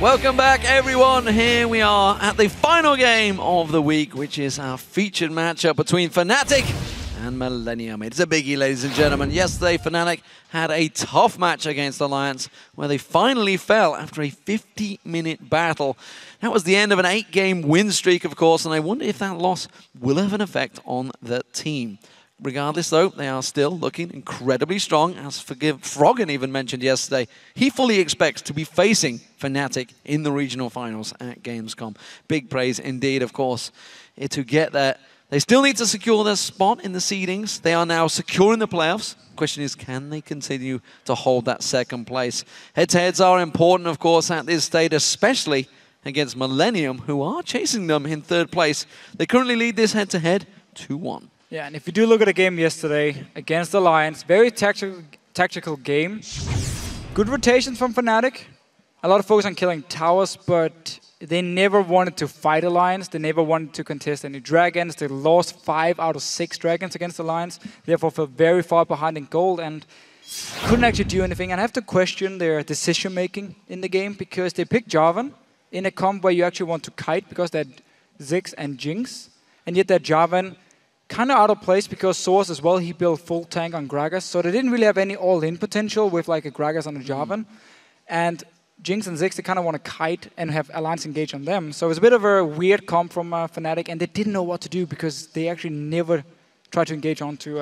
Welcome back, everyone. Here we are at the final game of the week, which is our featured matchup between Fnatic and Millennium. It's a biggie, ladies and gentlemen. Yesterday, Fnatic had a tough match against Alliance, where they finally fell after a 50-minute battle. That was the end of an 8-game win streak, of course, and I wonder if that loss will have an effect on the team. Regardless, though, they are still looking incredibly strong. As Froggen even mentioned yesterday, he fully expects to be facing Fnatic in the regional finals at Gamescom. Big praise indeed, of course, to get there. They still need to secure their spot in the seedings. They are now secure in the playoffs. The question is, can they continue to hold that second place? Head-to-heads are important, of course, at this stage, especially against Millennium, who are chasing them in third place. They currently lead this head-to-head 2-1. Yeah, and if you do look at the game yesterday against Alliance, very tactical game. Good rotations from Fnatic. A lot of focus on killing towers, but they never wanted to fight Alliance. They never wanted to contest any dragons. They lost 5 out of 6 dragons against Alliance. Therefore, fell very far behind in gold and couldn't actually do anything. And I have to question their decision-making in the game because they picked Jarvan in a comp where you actually want to kite because they had Ziggs and Jinx. And yet that Jarvan kind of out of place because sOAZ as well, he built full tank on Gragas. So they didn't really have any all-in potential with like a Gragas on a Jarvan. And Jinx and Ziggs, they kind of want to kite and have Alliance engage on them. So it was a bit of a weird comp from Fnatic, and they didn't know what to do because they actually never tried to engage onto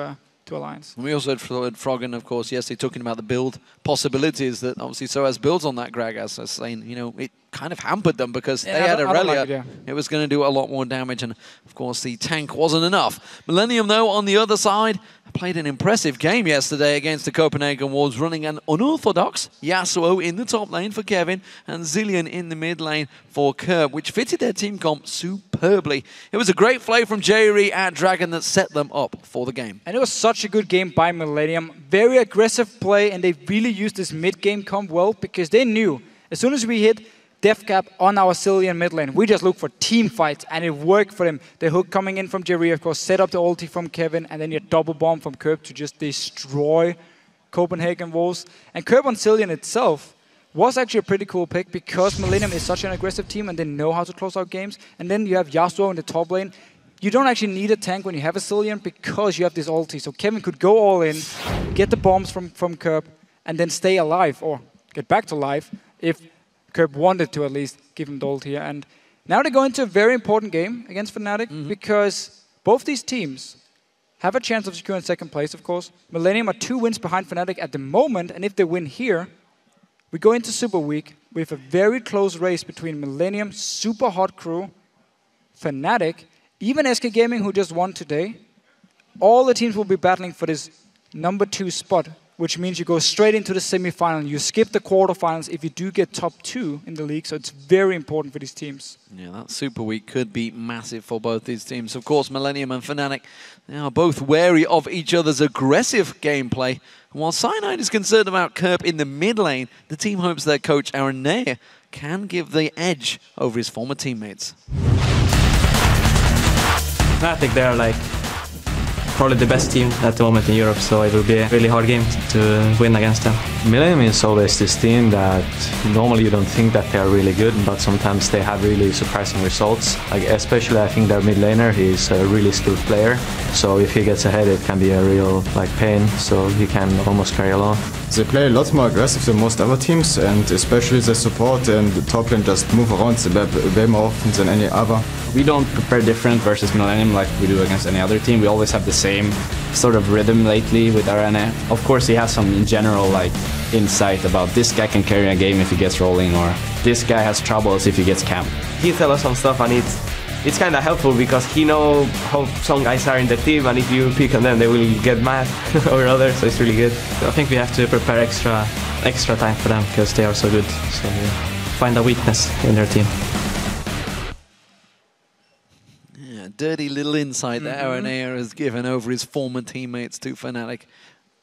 Alliance. We also had Froggen, of course, yesterday talking about the build possibilities that obviously sOAZ builds on that Gragas, saying, you know, it kind of hampered them because they had Aurelia. It was going to do a lot more damage, and of course the tank wasn't enough. Millennium, though, on the other side, played an impressive game yesterday against the Copenhagen Wolves, running an unorthodox Yasuo in the top lane for Kevin and Zilean in the mid lane for Kerp, which fitted their team comp superbly. It was a great play from Jree at Dragon that set them up for the game. And it was such a good game by Millennium. Very aggressive play, and they really used this mid-game comp well because they knew as soon as we hit Death Cap on our Zilean mid lane, we just look for team fights, and it worked for them. The hook coming in from Jree, of course, set up the ulti from Kevin, and then you double bomb from Kerp to just destroy Copenhagen Wolves. And Kerp on Zilean itself was actually a pretty cool pick because Millennium is such an aggressive team and they know how to close out games. And then you have Yasuo in the top lane. You don't actually need a tank when you have a Zilean because you have this ulti. So Kevin could go all in, get the bombs from Kerp, and then stay alive, or get back to life if Kerp wanted to at least give him the ult here. And now they go into a very important game against Fnatic because both these teams have a chance of securing second place, of course. Millennium are 2 wins behind Fnatic at the moment, and if they win here, we go into Super Week with a very close race between Millennium, super hot crew, Fnatic, even SK Gaming, who just won today. All the teams will be battling for this number 2 spot, which means you go straight into the semi-final. You skip the quarterfinals if you do get top 2 in the league, so it's very important for these teams. Yeah, that Super Week could be massive for both these teams. Of course, Millennium and Fnatic, they are both wary of each other's aggressive gameplay. And while Cyanide is concerned about Kerp in the mid lane, the team hopes their coach, Aaron can give the edge over his former teammates. Fnatic, they're like probably the best team at the moment in Europe, so it will be a really hard game to win against them. Millennium is always this team that normally you don't think that they are really good, but sometimes they have really surprising results. Like especially I think their mid laner, he's a really skilled player, so if he gets ahead it can be a real pain, so he can almost carry along. They play a lot more aggressive than most other teams, and especially the support and the top lane just move around the map way more often than any other. We don't prepare different versus Millennium like we do against any other team. We always have the same sort of rhythm lately with Arena. Of course, he has some in general insight about this guy can carry a game if he gets rolling, or this guy has troubles if he gets camped. He tells us some stuff, and it's kind of helpful because he knows how some guys are in the team, and if you pick on them, they will get mad or others, so it's really good. So I think we have to prepare extra time for them because they are so good. So yeah, find a weakness in their team. Yeah, dirty little insight that Aaron has given over his former teammates to Fnatic.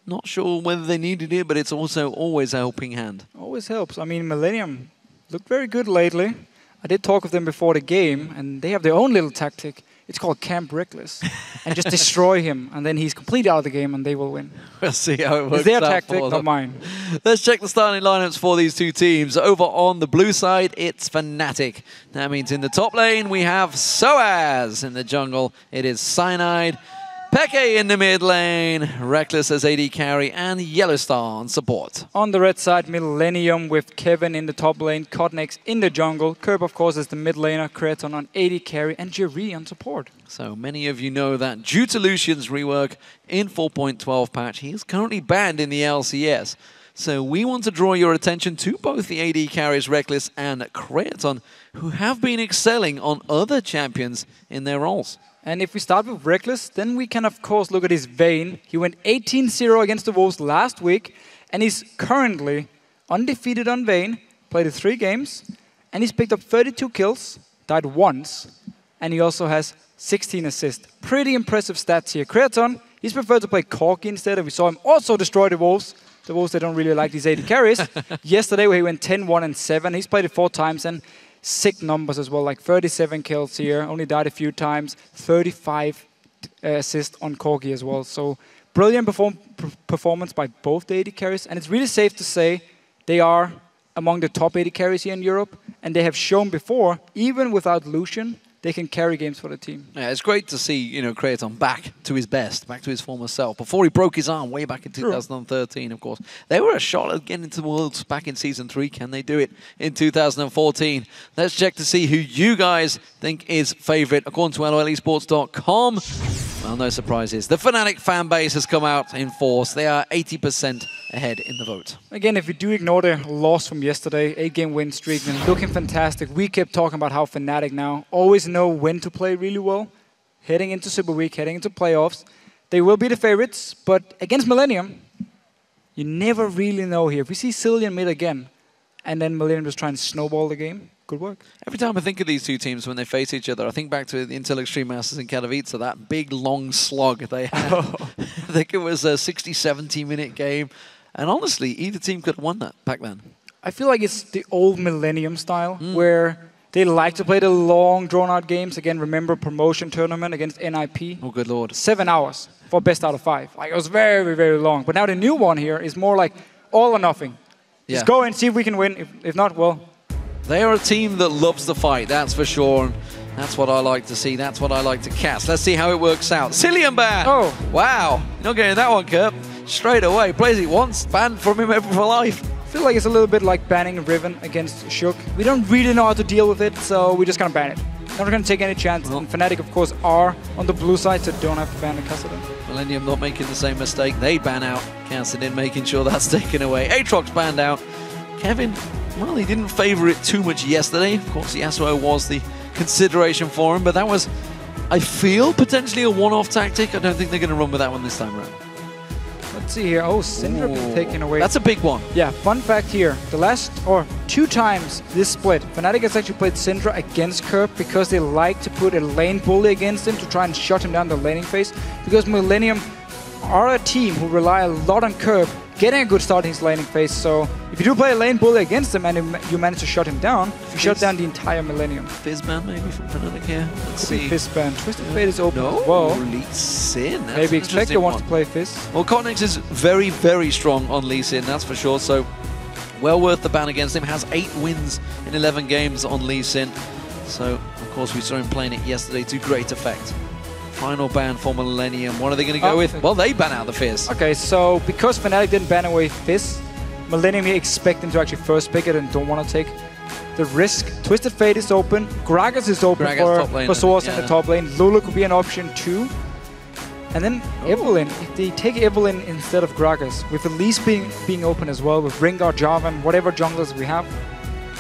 Not sure whether they needed it, but it's also always a helping hand. Always helps. I mean, Millennium looked very good lately. I did talk with them before the game, and they have their own little tactic. It's called Camp Rekkles, and just destroy him, and then he's completely out of the game, and they will win. We'll see how it works. It's their out tactic, for not them. mine. Let's check the starting lineups for these two teams. Over on the blue side, it's Fnatic. That means in the top lane, we have sOAZ. In the jungle, it is Cyanide. xPeke in the mid lane, Rekkles as AD carry, and YellOwStaR on support. On the red side, Millennium with Kevin in the top lane, KottenX in the jungle, Kerp, of course, as the mid laner, Creaton on AD carry, and Jree on support. So many of you know that due to Lucian's rework in 4.12 patch, he is currently banned in the LCS. So we want to draw your attention to both the AD carries Rekkles and Creaton, who have been excelling on other champions in their roles. And if we start with Rekkles, then we can of course look at his Vayne. He went 18-0 against the Wolves last week, and he's currently undefeated on Vayne, played 3 games, and he's picked up 32 kills, died once, and he also has 16 assists. Pretty impressive stats here. Creaton, he's preferred to play Corki instead, and we saw him also destroy the Wolves. The Wolves, they don't really like these AD carries. Yesterday, where he went 10-1 and 7, he's played it 4 times, and sick numbers as well, like 37 kills here, only died a few times, 35 assists on Corki as well. So brilliant performance by both the AD carries, and it's really safe to say they are among the top AD carries here in Europe, and they have shown before, even without Lucian, they can carry games for the team. Yeah, it's great to see, you know, Creaton back to his best, back to his former self. Before he broke his arm way back in 2013, of course. They were a shot at getting into the Worlds back in Season 3. Can they do it in 2014? Let's check to see who you guys think is favorite. According to LOLesports.com, well, no surprises. The Fnatic fan base has come out in force. They are 80% ahead in the vote. Again, if we do ignore the loss from yesterday, 8-game win streak, and looking fantastic. We kept talking about how Fnatic now always know when to play really well. Heading into Super Week, heading into playoffs. They will be the favorites, but against Millennium, you never really know here. If we see Cillian mid again, and then Millennium just trying to snowball the game, good work. Every time I think of these two teams when they face each other, I think back to the Intel Extreme Masters in Katowice, that big long slog they had. I think it was a 60-70 minute game. And honestly, either team could have won that back then. I feel like it's the old Millennium style, where they like to play the long, drawn-out games. Again, remember promotion tournament against NIP? Oh, good lord. 7 hours for best out of 5. Like, it was very, very long. But now the new one here is more like all or nothing. Just go and see if we can win. If not, well... They are a team that loves the fight, that's for sure. And that's what I like to see. That's what I like to cast. Let's see how it works out. Cillian ban! Oh. Wow. You're not getting that one, Kerp. Straight away. Plays it once, banned from him ever for life. I feel like it's a little bit like banning Riven against Shook. We don't really know how to deal with it, so we're just gonna ban it. Not gonna take any chances. And Fnatic, of course, are on the blue side, so don't have to ban the Kassadin. Millennium not making the same mistake. They ban out Kassadin, making sure that's taken away. Aatrox banned out. Kevin, well, he didn't favour it too much yesterday. Of course, the Yasuo was the consideration for him, but that was, I feel, potentially a one-off tactic. I don't think they're going to run with that one this time around. Let's see here. Oh, Syndra being taken away. That's a big one. Yeah, fun fact here. The last, or 2 times this split, Fnatic has actually played Syndra against Kerp because they like to put a lane bully against him to try and shut him down the laning phase. Because Millennium are a team who rely a lot on Kerp getting a good start in his laning phase. So if you do play a lane bully against him and you manage to shut him down, you shut down the entire Millennium. Fizzban maybe from Fnatic here. Let's see. Fizzban. Twisted Fate is open No, as well. Lee Sin. That's Maybe an xPeke interesting wants one. to play Fizz. Well, KottenX is very, very strong on Lee Sin, that's for sure. So well worth the ban against him. Has 8 wins in 11 games on Lee Sin. So, of course, we saw him playing it yesterday to great effect. Final ban for Millennium. What are they going to go with? Well, they ban out the Fizz. Okay, so because Fnatic didn't ban away Fizz, Millennium here expect them to actually first pick it and don't want to take the risk. Twisted Fate is open. Gragas is open for sOAZ in the top lane. Lulu could be an option too. And then Evelynn, if they take Evelynn instead of Gragas, with Elise being open as well, with Ringard, Jarvan, whatever junglers we have,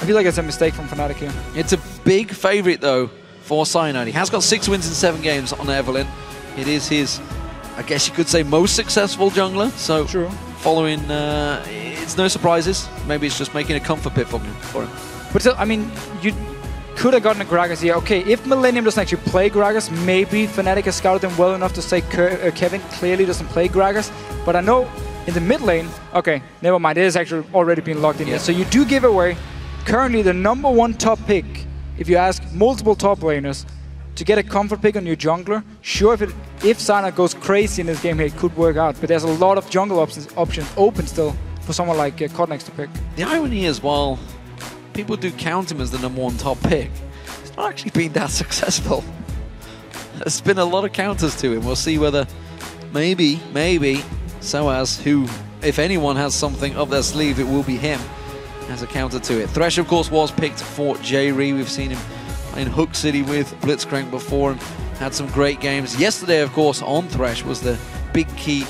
I feel like it's a mistake from Fnatic here. It's a big favourite, though, for Cyanide. He has got 6 wins in 7 games on Evelynn. It is his, I guess you could say, most successful jungler. So True. Following, it's no surprises. Maybe it's just making a comfort pit for him. But still, I mean, you could have gotten a Gragas here. Okay, if Millennium doesn't actually play Gragas, maybe Fnatic has scouted them well enough to say Kevin clearly doesn't play Gragas. But I know in the mid lane, okay, never mind. It has actually already been locked in here. So you do give away currently the #1 top pick, if you ask multiple top laners, to get a comfort pick on your jungler. Sure, if Cyanide goes crazy in this game here, it could work out, but there's a lot of jungle options open still for someone like KottenX to pick. The irony is, while people do count him as the #1 top pick, it's not actually been that successful. There's been a lot of counters to him. We'll see whether maybe sOAZ, who, if anyone has something up their sleeve, it will be him, as a counter to it. Thresh, of course, was picked for Jree. We've seen him in Hook City with Blitzcrank before and had some great games. Yesterday, of course, on Thresh was the big key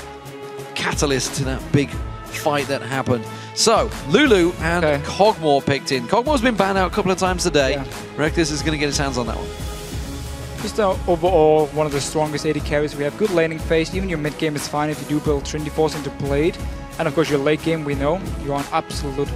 catalyst to that big fight that happened. So, Lulu and Kog'Maw picked in. Kog'Maw's been banned out a couple of times today. Yeah. Rekkles is going to get his hands on that one. Just overall, one of the strongest AD carries. We have good laning phase. Even your mid game is fine if you do build Trinity Force into Blade. And of course, your late game, we know, you're an absolute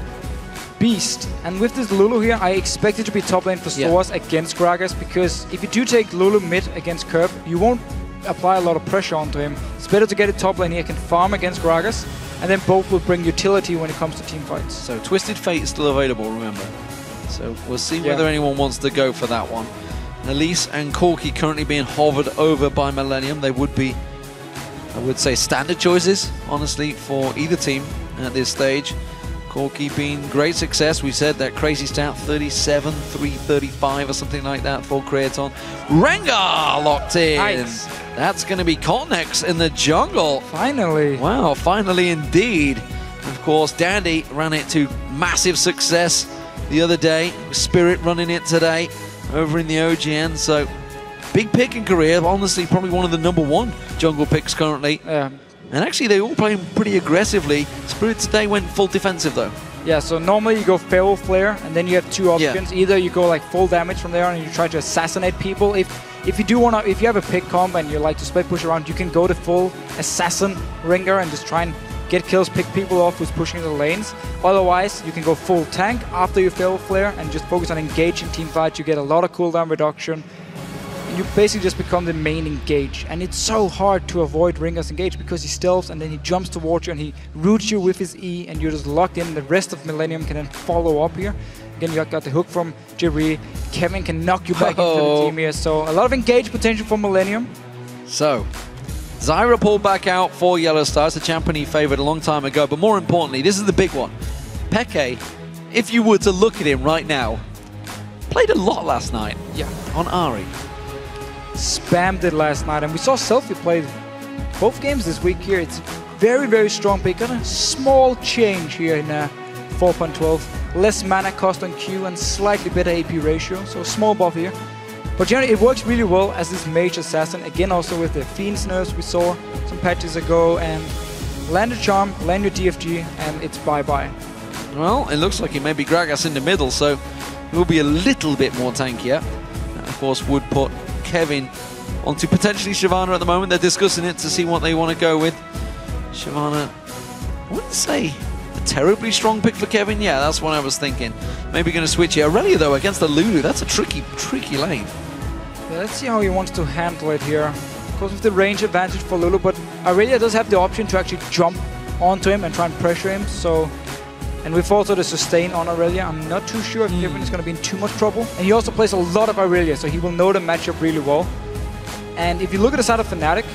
beast. And with this Lulu here, I expect it to be top lane for sOAZ against Gragas, because if you do take Lulu mid against Kerp, you won't apply a lot of pressure onto him. It's better to get it top lane here, can farm against Gragas, and then both will bring utility when it comes to team fights. So Twisted Fate is still available, remember. So we'll see whether anyone wants to go for that one. Elise and Corki currently being hovered over by Millennium. They would be, I would say, standard choices, honestly, for either team at this stage. Corki being great success. We said that crazy stat, 37, 335 or something like that for Creaton. Rengar locked in. Nice. That's going to be KottenX in the jungle. Finally. Wow, finally indeed. Of course, Dandy ran it to massive success the other day. Spirit running it today over in the OGN. So, big pick in Korea. Honestly, probably one of the #1 jungle picks currently. Yeah. And actually, they all playing pretty aggressively. Spirit today went full defensive, though. Yeah, so normally you go Feral Flare, and then you have two options. Yeah. Either you go like full damage from there, and you try to assassinate people. If you do wanna, if you have a pick comp and you like to split push around, you can go to full assassin ringer and just try and get kills, pick people off who's pushing the lanes. Otherwise, you can go full tank after you Feral Flare and just focus on engaging team fights. You get a lot of cooldown reduction. You basically just become the main engage, and it's so hard to avoid Ringer's engage because he stealths and then he jumps towards you and he roots you with his E, and you're just locked in. The rest of Millennium can then follow up here. Again, you got the hook from Jree. Kevin can knock you back into the team here, so a lot of engage potential for Millennium. So, Zyra pulled back out for YellOwStaR. It's a champion he favored a long time ago, but more importantly, this is the big one. Peke, if you were to look at him right now, played a lot last night on Ahri. Spammed it last night, and we saw Selfie play both games this week here. It's very, very strong pick. Got a small change here in 4.12. Less mana cost on Q and slightly better AP ratio, so small buff here. But generally, it works really well as this mage assassin. Again, also with the Fiend's nerfs we saw some patches ago, and land a charm, land your DFG, and it's bye-bye. Well, it looks like he may be Gragas in the middle, so it will be a little bit more tankier. That, of course, would put Kevin onto potentially Shyvana at the moment. They're discussing it to see what they want to go with. Shyvana, I wouldn't say a terribly strong pick for Kevin. Yeah, that's what I was thinking. Maybe going to switch here. Aurelia, though, against the Lulu. That's a tricky lane. Yeah, let's see how he wants to handle it here. Of course, with the range advantage for Lulu, but Aurelia does have the option to actually jump onto him and try and pressure him. So, and with also the sustain on Aurelia, I'm not too sure if Kevin is going to be in too much trouble. And he also plays a lot of Aurelia, so he will know the matchup really well. And if you look at the side of Fnatic,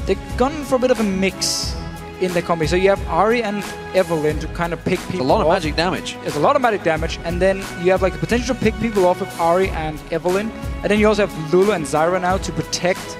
they're gone for a bit of a mix in the combo. So you have Ahri and Evelynn to kind of pick people off. It's a lot of magic damage. It's a lot of magic damage, and then you have like the potential to pick people off with Ahri and Evelynn. And then you also have Lulu and Zyra now to protect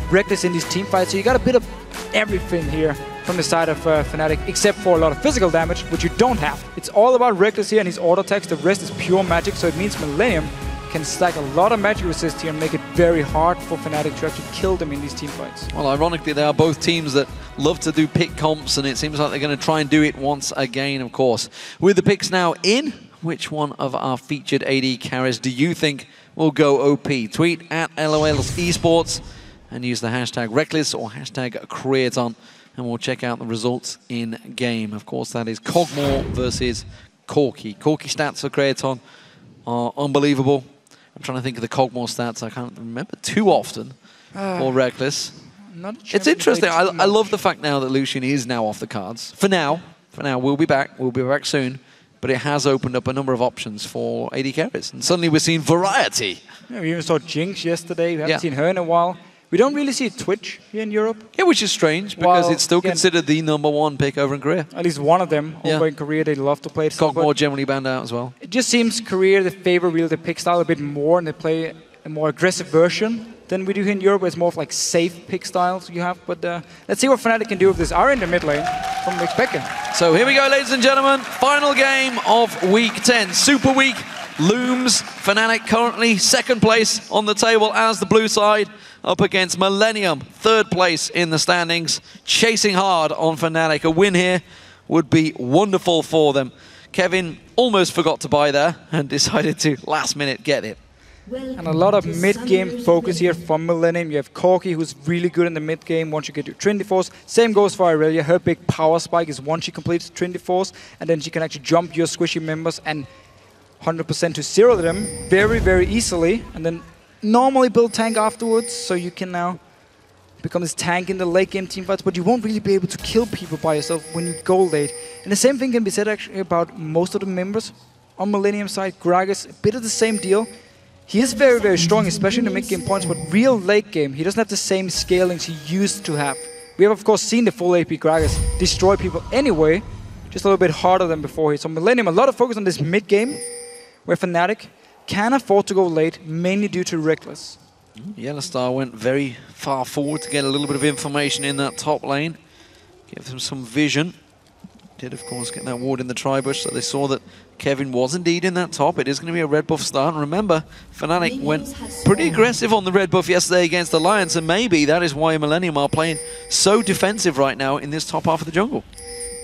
Rekkles in these team fights. So you got a bit of everything here from the side of Fnatic, except for a lot of physical damage, which you don't have. It's all about Rekkles here and his auto attacks. The rest is pure magic, so it means Millennium can stack a lot of magic resist here and make it very hard for Fnatic to actually kill them in these team fights. Well, ironically, they are both teams that love to do pick comps, and it seems like they're going to try and do it once again, of course. With the picks now in, which one of our featured AD carries do you think will go OP? Tweet at LOLSesports and use the hashtag Rekkles or hashtag Creaton, and we'll check out the results in game. Of course, that is Kog'Maw versus Corki. Corki stats for Creaton are unbelievable. I'm trying to think of the Kog'Maw stats. I can't remember too often for Rekkles. It's interesting. I love the fact now that Lucian is now off the cards. For now, we'll be back. We'll be back soon. but it has opened up a number of options for AD carries. And suddenly we're seeing variety. Yeah, we even saw Jinx yesterday. We haven't seen her in a while. We don't really see Twitch here in Europe. Yeah, which is strange because it's still considered the #1 pick over in Korea. At least one of them over in Korea. They love to play it. Cockmore generally banned out as well. It just seems Korea, they favor really the pick style a bit more, and they play a more aggressive version than we do here in Europe. It's more of like safe pick styles you have. But let's see what Fnatic can do with this. Are in the mid lane from xPeke. So here we go, ladies and gentlemen. Final game of Week 10. Super Week looms. Fnatic currently 2nd place on the table as the blue side, up against Millennium, 3rd place in the standings, chasing hard on Fnatic. A win here would be wonderful for them. Kevin almost forgot to buy there and decided to last minute get it. And a lot of mid-game focus here from Millennium. You have Corki, who's really good in the mid-game once you get your Trinity Force. Same goes for Irelia. Her big power spike is once she completes Trinity Force, and then she can actually jump your squishy members and 100% to 0 them very, very easily. And then normally build tank afterwards, so you can now become this tank in the late game teamfights, but you won't really be able to kill people by yourself when you go late. And the same thing can be said actually about most of the members on Millennium side. Gragas, a bit of the same deal. He is very, very strong, especially in the mid-game points, but real late game, he doesn't have the same scalings he used to have. We have, of course, seen the full AP Gragas destroy people anyway, just a little bit harder than before. So Millennium, a lot of focus on this mid-game, where Fnatic can afford to go late, mainly due to Rekkles. YellOwStaR went very far forward to get a little bit of information in that top lane. Give them some vision. Did, of course, get that ward in the tri-bush, so they saw that Kevin was indeed in that top. It is going to be a red buff start. And remember, Fnatic went pretty aggressive on the red buff yesterday against Alliance, and maybe that is why Millennium are playing so defensive right now in this top half of the jungle.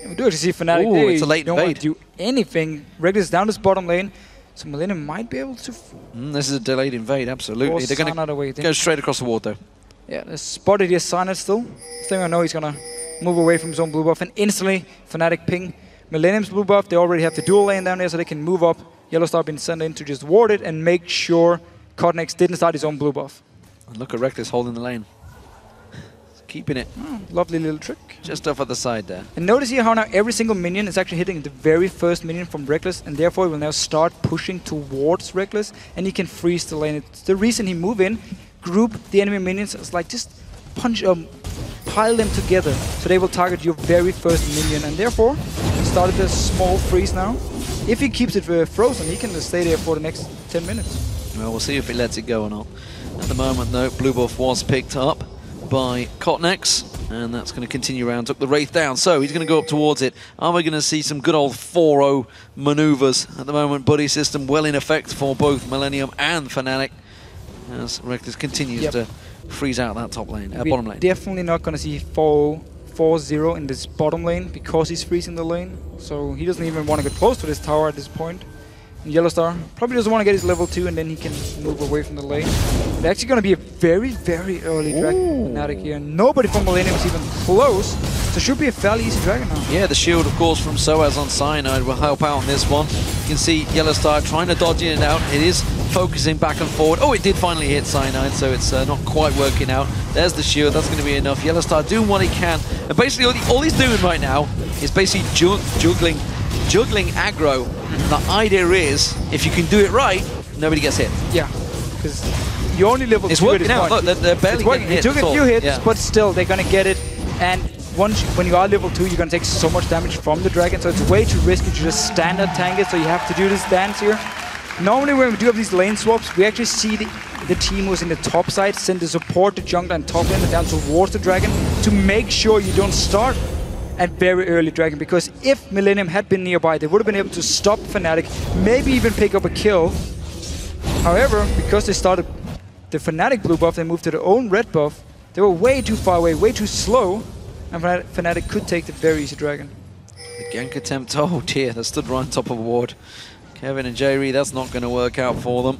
Yeah, we do actually see Fnatic. Ooh, it's a late don't invade. want to do anything. Rekkles down this bottom lane, so Millennium might be able to... This is a delayed invade, absolutely. They're going to go straight across the ward, though. Yeah, they spotted here Cyanide still. This thing I know he's going to move away from his own blue buff, and instantly Fnatic ping Millennium's blue buff. They already have the dual lane down there, so they can move up. YellOwStaR been sent in to just ward it and make sure KottenX didn't start his own blue buff. And look at Rekkles holding the lane. Keeping it. Oh, lovely little trick. Just off at the side there. And notice here how now every single minion is actually hitting the very first minion from Rekkles, and therefore he will now start pushing towards Rekkles, and he can freeze the lane. It's the reason he move in, group the enemy minions, it's like just punch pile them together, so they will target your very first minion, and therefore he started a small freeze now. If he keeps it frozen, he can just stay there for the next 10 minutes. Well, we'll see if he lets it go or not. At the moment, though, blue buff was picked up by KottenX, and that's going to continue around. Took the Wraith down, so he's going to go up towards it. Are we going to see some good old 4-0 maneuvers? At the moment, buddy system well in effect for both Millennium and Fnatic, as Rekkles continues to freeze out that top lane, bottom lane. Definitely not going to see 4-0 in this bottom lane because he's freezing the lane. So he doesn't even want to get close to this tower at this point. And YellOwStaR probably doesn't want to get his level 2, and then he can move away from the lane. It's actually going to be a very, very early dragon Fnatic here. Nobody from Millennium is even close, so it should be a fairly easy dragon now. Yeah, the shield, of course, from sOAZ on Cyanide will help out on this one. You can see YellOwStaR trying to dodge in and out. It is focusing back and forward. Oh, it did finally hit Cyanide, so it's not quite working out. There's the shield. That's going to be enough. YellOwStaR doing what he can. And basically, all he's doing right now is basically juggling aggro. The idea is, if you can do it right, nobody gets hit. Yeah, because you only level 2 at this point. Look, they're barely getting hit. It took a few hits, but still, they're going to get it. And when you are level 2, you're going to take so much damage from the dragon, so it's way too risky to just standard tank it, so you have to do this dance here. Normally, when we do have these lane swaps, we actually see the team who's in the top side send the support, the jungler, and top laner down towards the dragon to make sure you don't start at very early dragon, because if Millennium had been nearby, they would have been able to stop Fnatic, maybe even pick up a kill. However, because they started the Fnatic blue buff, they moved to their own red buff, they were way too far away, way too slow, and Fnatic could take the very easy dragon. The gank attempt, oh dear, that stood right on top of a ward. Kevin and Jree, that's not going to work out for them.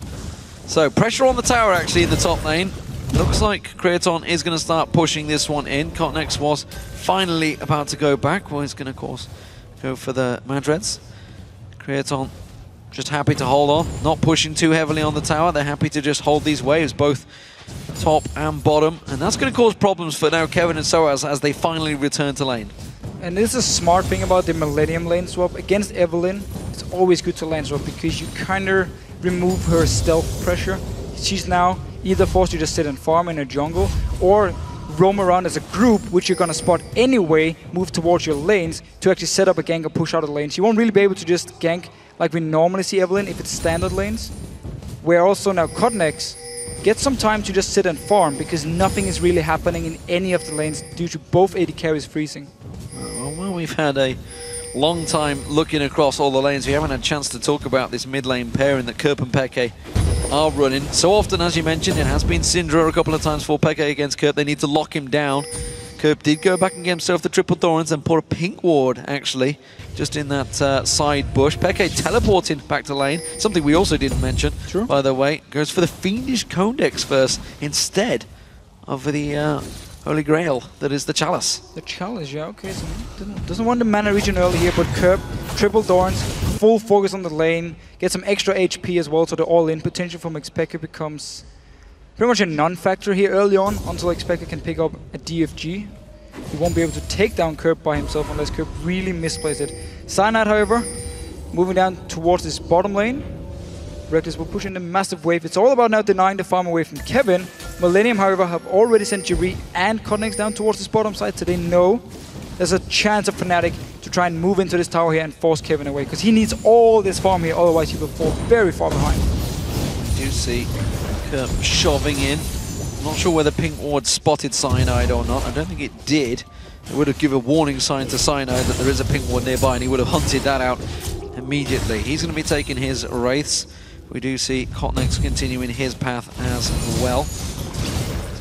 So, pressure on the tower actually in the top lane. Looks like Creaton is going to start pushing this one in. KottenX was finally about to go back. Well, he's going to, of course, go for the Madreds. Creaton just happy to hold on, not pushing too heavily on the tower. They're happy to just hold these waves, both top and bottom. And that's going to cause problems for now Kevin and sOAZ as they finally return to lane. And this is a smart thing about the Millennium lane swap against Evelynn. It's it's always good to land drop because you kind of remove her stealth pressure. She's now either forced to just sit and farm in a jungle or roam around as a group, which you're going to spot anyway, move towards your lanes to actually set up a gank or push out of the lane. She won't really be able to just gank like we normally see Evelynn if it's standard lanes. Where also now KottenX gets some time to just sit and farm because nothing is really happening in any of the lanes due to both AD carries freezing. Well, we've had a long time looking across all the lanes. We haven't had a chance to talk about this mid lane pairing that Kerp and Peke are running. So often, as you mentioned, it has been Syndra a couple of times for Peke against Kerp. They need to lock him down. Kerp did go back and get himself the triple thorns and put a pink ward, actually, just in that side bush. Peke teleporting back to lane, something we also didn't mention, by the way. Goes for the Fiendish Codex first instead of the Holy Grail that is the Chalice. The Chalice, yeah, okay. So doesn't want the mana region early here, but Kerp, triple thorns, full focus on the lane, get some extra HP as well, so the all-in potential from xPeke becomes pretty much a non-factor here early on until xPeke can pick up a DFG. He won't be able to take down Kerp by himself unless Kerp really misplays it. Cyanide, however, moving down towards this bottom lane. Rekkles will push in a massive wave. It's all about now denying the farm away from Kevin. Millennium, however, have already sent Jree and KottenX down towards this bottom side, so they know there's a chance of Fnatic to try and move into this tower here and force Kevin away, because he needs all this farm here, otherwise he will fall very far behind. You do see Kerp shoving in. I'm not sure whether Pink Ward spotted Cyanide or not. I don't think it did. It would have given a warning sign to Cyanide that there is a Pink Ward nearby, and he would have hunted that out immediately. He's going to be taking his Wraiths. We do see KottenX continuing his path as well.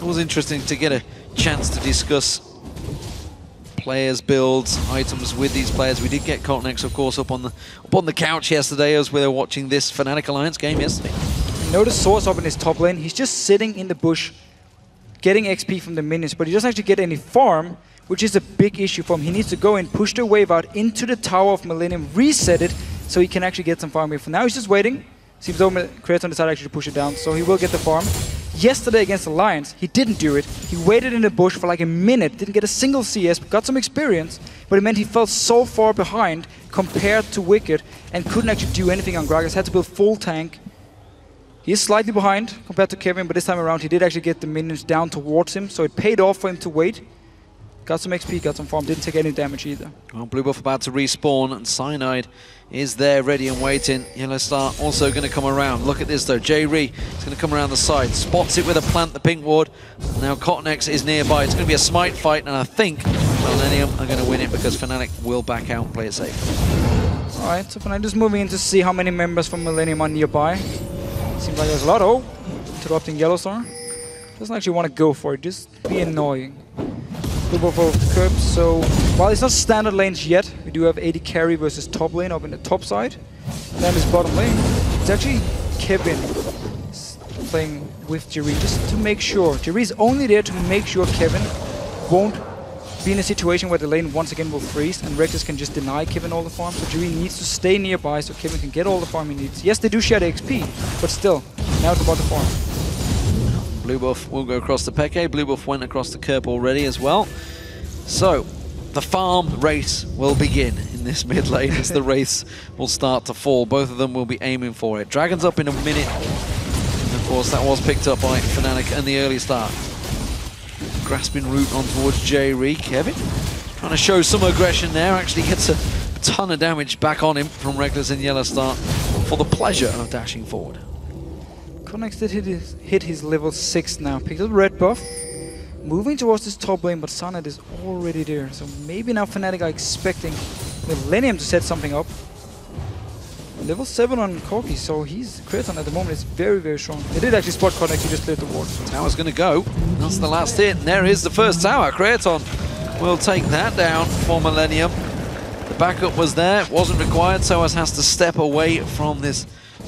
It was interesting to get a chance to discuss players, builds, items with these players. We did get KottenX, of course, up on the couch yesterday as we were watching this Fnatic Alliance game yesterday. Notice sOAZ up in his top lane. He's just sitting in the bush, getting XP from the minions, but he doesn't actually get any farm, which is a big issue for him. He needs to go and push the wave out into the tower of Millennium, reset it, so he can actually get some farm here. For now, he's just waiting. Seems though Creaton decided actually to push it down, so he will get the farm. Yesterday against Alliance, he didn't do it. He waited in the bush for like a minute, didn't get a single CS, got some experience, but it meant he fell so far behind compared to Wicked and couldn't actually do anything on Gragas, had to build full tank. He is slightly behind compared to Kevin, but this time around he did actually get the minions down towards him, so it paid off for him to wait. Got some XP, got some farm, didn't take any damage either. Well, Blue Buff about to respawn, and Cyanide is there, ready and waiting. YellOwStaR also going to come around. Look at this though, Jree is going to come around the side, spots it with a plant, the pink ward. Now KottenX is nearby. It's going to be a smite fight, and I think Millennium are going to win it because Fnatic will back out and play it safe. Alright, so Fnatic just moving in to see how many members from Millennium are nearby. Seems like there's a lot. Oh, interrupting YellOwStaR. Doesn't actually want to go for it, just be annoying. Blue buff over the Kerp, so while it's not standard lanes yet, we do have AD carry versus top lane up in the top side. And then this bottom lane, it's actually Kevin playing with Jree just to make sure. Jree's only there to make sure Kevin won't be in a situation where the lane once again will freeze and Rekkles can just deny Kevin all the farm. So Jree needs to stay nearby so Kevin can get all the farm he needs. Yes, they do share the XP, but still, now it's about the farm. Blue buff will go across the Peke. Blue buff went across the Kerp already as well. So, the farm race will begin in this mid lane as the wraiths will start to fall. Both of them will be aiming for it. Dragon's up in a minute. And of course, that was picked up by Fnatic and the early start. Grasping root on towards Jree. Kevin trying to show some aggression there. Actually gets a ton of damage back on him from Rekkles and YellOwStaR for the pleasure of dashing forward. KottenX did hit his level 6 now. Picked up red buff. Moving towards this top lane, but Cyanide is already there. So maybe now Fnatic are expecting Millennium to set something up. Level 7 on Corki, so he's Creaton at the moment is very, very strong. They did actually spot KottenX, he just cleared the ward. Tower's going to go. That's the last hit, and there is the first tower. Creaton will take that down for Millennium. The backup was there, it wasn't required, sOAZ has to step away from this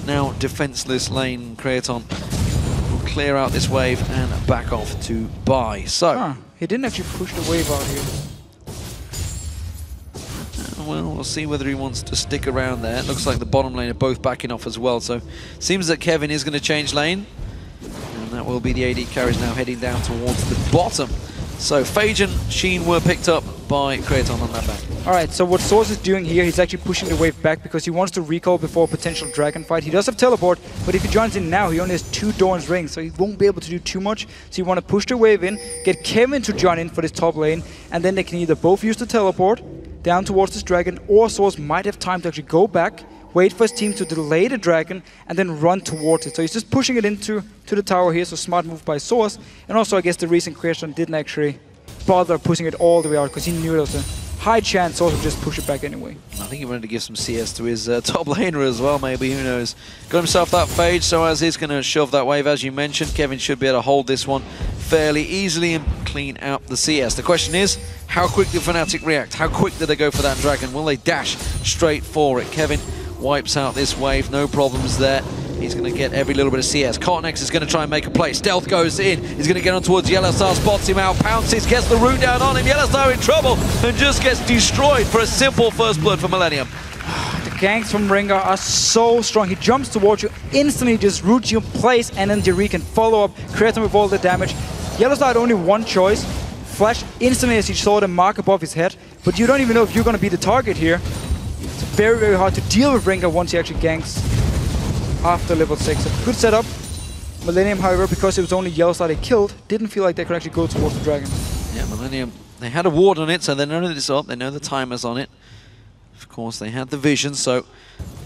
now defenseless lane. Creaton will clear out this wave and back off to buy. So he didn't actually push the wave out here. Well, we'll see whether he wants to stick around there. It looks like the bottom lane are both backing off as well, so seems that Kevin is going to change lane. And that will be the AD carries now heading down towards the bottom. So Phage and Sheen were picked up by Creaton on that back. Alright, so what sOAZ is doing here, he's actually pushing the wave back because he wants to recall before a potential dragon fight. He does have teleport, but if he joins in now, he only has 2 Doran's rings, so he won't be able to do too much. So you want to push the wave in, get Kevin to join in for this top lane, and then they can either both use the teleport down towards this dragon, or sOAZ might have time to actually go back, wait for his team to delay the dragon, and then run towards it. So he's just pushing it into the tower here, so smart move by sOAZ. And also, I guess the reason Creaton didn't actually bother pushing it all the way out, because he knew there was a high chance sOAZ would just push it back anyway. I think he wanted to give some CS to his top laner as well, maybe, who knows. Got himself that fade, sOAZ is going to shove that wave, as you mentioned. Kevin should be able to hold this one fairly easily and clean out the CS. The question is, how quick did Fnatic react? How quick did they go for that dragon? Will they dash straight for it? Kevin wipes out this wave, no problems there. He's going to get every little bit of CS. KottenX is going to try and make a play. Stealth goes in. He's going to get on towards YellOwStaR, spots him out, pounces, gets the root down on him. YellOwStaR in trouble and just gets destroyed for a simple first blood for Millennium. The ganks from Ringa are so strong. He jumps towards you, instantly just roots you in place, and then Jree can follow up, Creaton with all the damage. YellOwStaR had only one choice. Flash instantly as he saw the mark above his head, but you don't even know if you're going to be the target here. It's very, very hard to deal with Ringa once he actually ganks after level 6. A good setup. Millennium, however, because it was only YellOwStaR they killed, didn't feel like they could actually go towards the dragon. Yeah, Millennium, they had a ward on it, so they know that it's up, they know the timer's on it. Of course, they had the vision, so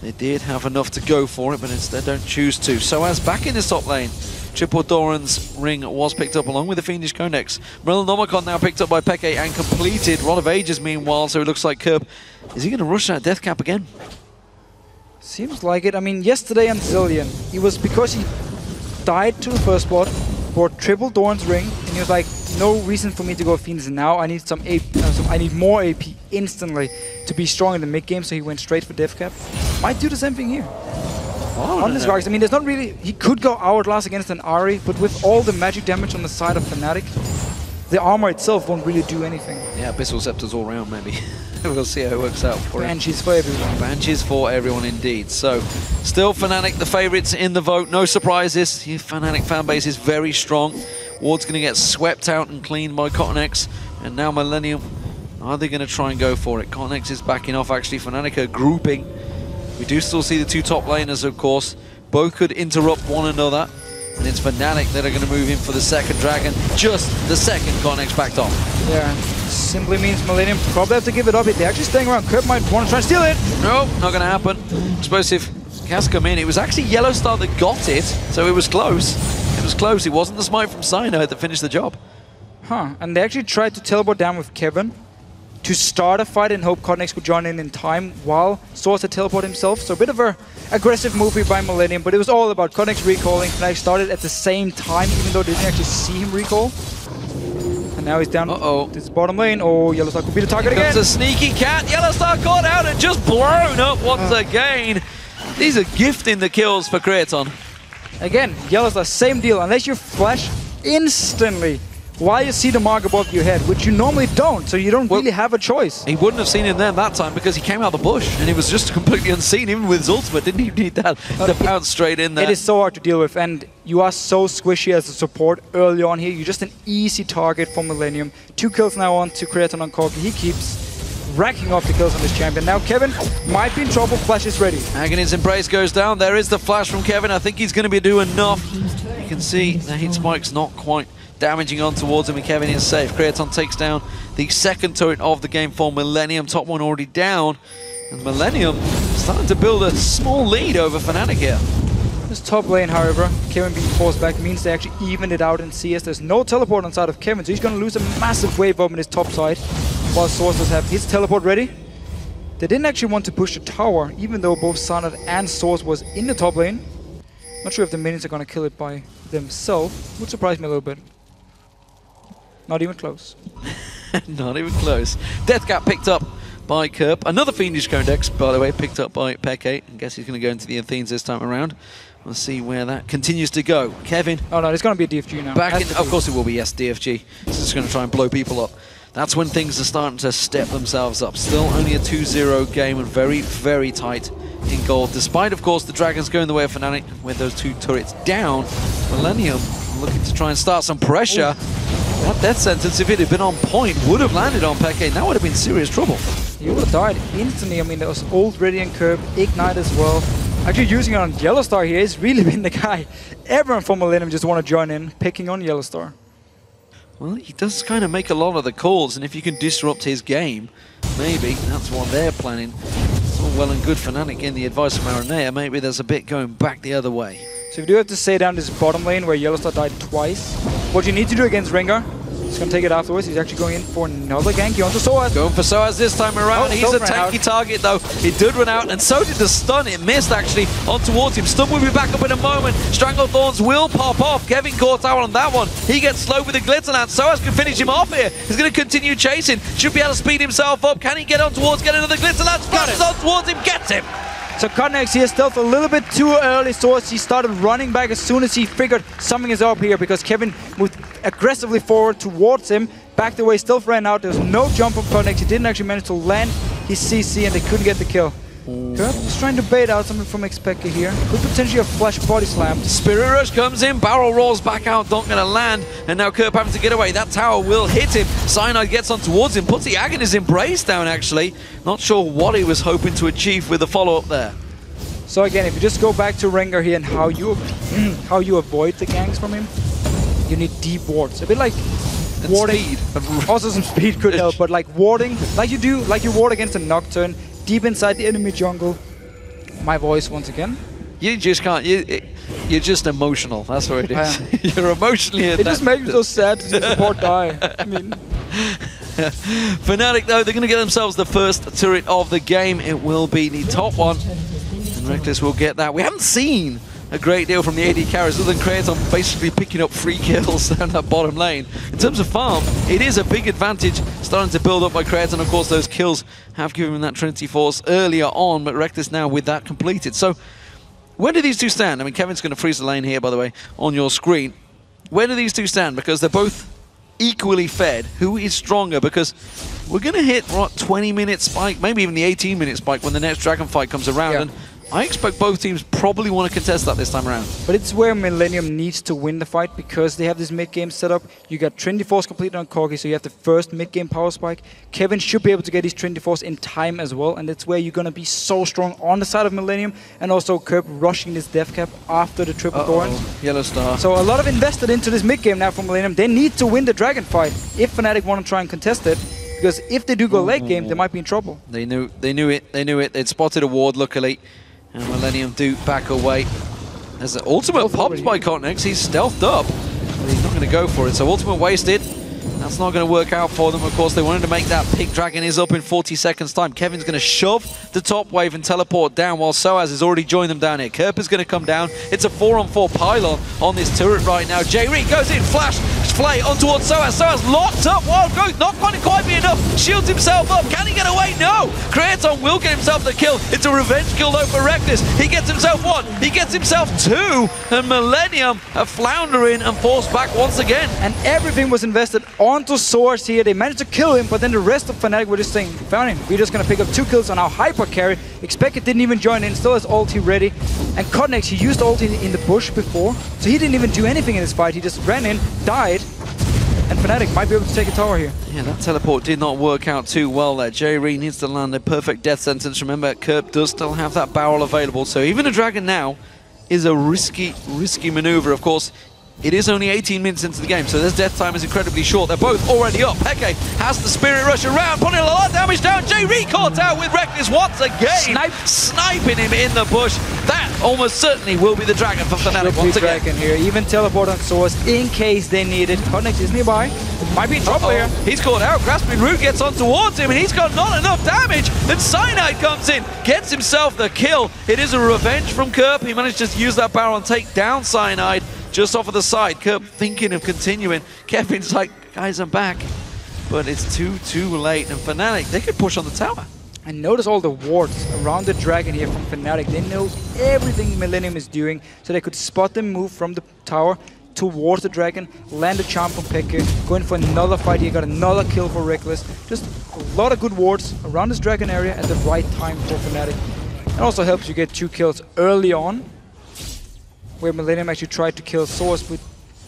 they did have enough to go for it, but instead don't choose to. sOAZ back in his top lane. Triple Doran's ring was picked up along with the Fiendish Codex. Nomicon now picked up by Peke and completed. Rod of Ages meanwhile, so it looks like Kerp. Is he going to rush that death cap again? Seems like it. I mean, yesterday on Zillion, it was because he died to the first blood, bought triple Doran's ring, and he was like, no reason for me to go Fiendish now. I need some AP, I need more AP instantly to be strong in the mid game, so he went straight for death cap. Might do the same thing here. On this Vargas, I mean, there's not really... He could go Hourglass against an Ahri, but with all the magic damage on the side of Fnatic, the armor itself won't really do anything. Yeah, Abyssal Scepters all round, maybe. We'll see how it works out for him. Banshees for everyone. Banshees for everyone, indeed. So, still Fnatic the favourites in the vote. No surprises. The Fnatic fanbase is very strong. Ward's going to get swept out and cleaned by KottenX. And now Millennium, are they going to try and go for it? KottenX is backing off, actually. Fnatic are grouping. We do still see the 2 top laners, of course. Both could interrupt one another. And it's Fnatic that are going to move in for the second dragon. Just the second KottenX backed off. Yeah, simply means Millennium probably have to give it up. They're actually staying around. Kerp might want to try and steal it. No, not going to happen. Explosive cast come in. It was actually YellOwStaR that got it, so it was close. It was close. It wasn't the smite from Cyanide that finished the job. Huh, and they actually tried to teleport down with Kevin to start a fight and hope KottenX could join in time while sOAZ had teleport himself. So a bit of an aggressive move here by Millennium, but it was all about KottenX recalling. Fnatic started at the same time, even though they didn't actually see him recall. And now he's down this bottom lane. Oh, YellOwStaR could be the target again. It's a sneaky cat. YellOwStaR got out and just blown up once again. These are gifting the kills for Creaton. Again, YellOwStaR, same deal. Unless you flash instantly while you see the mark above your head, which you normally don't, so you don't really have a choice. He wouldn't have seen him then that time because he came out of the bush and he was just completely unseen, even with his ultimate. Didn't he need that to pounce straight in there? It is so hard to deal with, and you are so squishy as a support early on here. You're just an easy target for Millennium. 2 kills now on to Creaton on Corki. He keeps racking off the kills on this champion. Now Kevin might be in trouble. Flash is ready. Aghanim Embrace goes down. There is the flash from Kevin. I think he's going to be doing enough. You can see the hit spike's not quite damaging on towards him, and Kevin is safe. Creaton takes down the second turret of the game for Millennium. Top one already down, and Millennium starting to build a small lead over Fnatic here. This top lane, however, Kevin being forced back means they actually evened it out in CS. There's no teleport on side of Kevin, so he's going to lose a massive wave up in his top side, while sOAZ does have his teleport ready. They didn't actually want to push the tower, even though both Cyanide and sOAZ was in the top lane. Not sure if the minions are going to kill it by themselves. Would surprise me a little bit. Not even close. Not even close. Death Cap picked up by Kerp. Another Fiendish Codex, by the way, picked up by Peke. I guess he's going to go into the Athenes this time around. We'll see where that continues to go. Kevin. Oh no, it's going to be a DFG now. Back in, of course it will be, yes, DFG. This is going to try and blow people up. That's when things are starting to step themselves up. Still only a 2-0 game and very, very tight in gold. Despite, of course, the Dragons going the way of Fnatic with those 2 turrets down. Millennium looking to try and start some pressure. That death sentence, if it had been on point, would have landed on Peke. That would have been serious trouble. He would have died instantly. I mean, there was old Radiant Kerp, Ignite as well. Actually using it on YellOwStaR here, he's really been the guy. Everyone from Millennium just want to join in, picking on YellOwStaR. Well, he does kind of make a lot of the calls, and if you can disrupt his game, maybe that's what they're planning. It's all well and good Fnatic in the advice from Aranea. Maybe there's a bit going back the other way. So if you do have to stay down this bottom lane where YellOwStaR died twice, what you need to do against Rengar, he's going to take it afterwards. He's actually going in for another gank. He wants to sOAZ. Going for sOAZ this time around. Oh, He's a tanky target though. He did run out, and so did the stun. It missed actually on towards him. Stun will be back up in a moment. Stranglethorns will pop off. Kevin caught out on that one. He gets slowed with the Glitter Lance. sOAZ can finish him off here. He's going to continue chasing. Should be able to speed himself up. Can he get on towards, get another Glitter Lance? Flashes on towards him, gets him. So KottenX here stealth a little bit too early, so he started running back as soon as he figured something is up here because Kevin moved aggressively forward towards him. Backed away, stealth ran out, there was no jump from KottenX. He didn't actually manage to land his CC and they couldn't get the kill. Kerp is trying to bait out something from xPeke here. Could potentially have flash body slammed. Spirit Rush comes in, barrel rolls back out, not going to land, and now Kerp having to get away. That tower will hit him. Cyanide gets on towards him, puts the Agony's Embrace down actually. Not sure what he was hoping to achieve with the follow-up there. So again, if you just go back to Rengar here and how you avoid the ganks from him, you need deep wards. A bit like warding. Speed. Also some speed could help, but like warding, like you ward against a Nocturne, deep inside the enemy jungle. My voice once again. You just can't. You're just emotional. That's what it is. You're emotionally. It just makes me so sad to see support die. I mean. Fnatic though, they're going to get themselves the first turret of the game. It will be the top one, and Rekkles will get that. We haven't seen a great deal from the AD carries other than Creaton basically picking up 3 kills down that bottom lane. In terms of farm, it is a big advantage starting to build up by Creaton. Of course, those kills have given him that Trinity Force earlier on, but Rekkles now with that completed. So, where do these two stand? I mean, Kevin's going to freeze the lane here, by the way, on your screen. Where do these two stand? Because they're both equally fed. Who is stronger? Because we're going to hit, what, 20-minute spike, maybe even the 18-minute spike when the next Dragon fight comes around. Yeah. And I expect both teams probably want to contest that this time around. But it's where Millennium needs to win the fight because they have this mid-game setup. You got Trinity Force completed on Corgi, so you have the first mid-game power spike. Kevin should be able to get his Trinity Force in time as well, and that's where you're going to be so strong on the side of Millennium, and also Kerp rushing this death cap after the triple thorn. YellOwStaR. So a lot of invested into this mid-game now from Millennium. They need to win the Dragon fight if Fnatic want to try and contest it. Because if they do go late game, they might be in trouble. They knew it. They'd spotted a ward, luckily. And Millennium do back away. There's an ultimate popped by KottenX. He's stealthed up, but he's not going to go for it. So ultimate wasted. That's not going to work out for them. Of course, they wanted to make that pick. Dragon is up in 40 seconds time. Kevin's going to shove the top wave and teleport down while sOAZ has already joined them down here. Kerp is going to come down. It's a 4-on-4 pylon on this turret right now. Jree goes in, flash, flay on towards sOAZ. sOAZ locked up. Wild growth not quite be enough. Shields himself up. Can he get away? No. Creaton will get himself the kill. It's a revenge kill though for Rekkles. He gets himself 1. He gets himself 2. And Millennium are floundering and forced back once again. And everything was invested onto sOAZ here. They managed to kill him, but then the rest of Fnatic were just saying, found him. We're just going to pick up 2 kills on our hyper carry. xPeke didn't even join in, still has ulti ready. And KottenX, he used ulti in the bush before, so he didn't even do anything in this fight. He just ran in, died, and Fnatic might be able to take a tower here. Yeah, that teleport did not work out too well there. Jree needs to land a perfect death sentence. Remember, Kerp does still have that barrel available, so even a Dragon now is a risky maneuver. Of course, it is only 18 minutes into the game, so this death time is incredibly short. They're both already up. Peke has the Spirit Rush around, putting a lot of damage down. Jree caught out with Rekkles once again. Sniping him in the bush. That almost certainly will be the Dragon for Fnatic once again. Dragon here. Even teleport on sOAZ in case they need it. KottenX is nearby. Might be in trouble here. He's caught out. Grasping Root gets on towards him, and he's got not enough damage. Then Cyanide comes in, gets himself the kill. It is a revenge from Kerp. He managed to use that barrel and take down Cyanide. Just off of the side, Kerp thinking of continuing. Kevin's like, guys, I'm back. But it's too late. And Fnatic, they could push on the tower. And notice all the wards around the Dragon here from Fnatic. They know everything Millennium is doing, so they could spot them move from the tower towards the Dragon, land a charm from Peke, going for another fight here, got another kill for Rekkles. Just a lot of good wards around this Dragon area at the right time for Fnatic. It also helps you get 2 kills early on, where Millennium actually tried to kill sOAZ with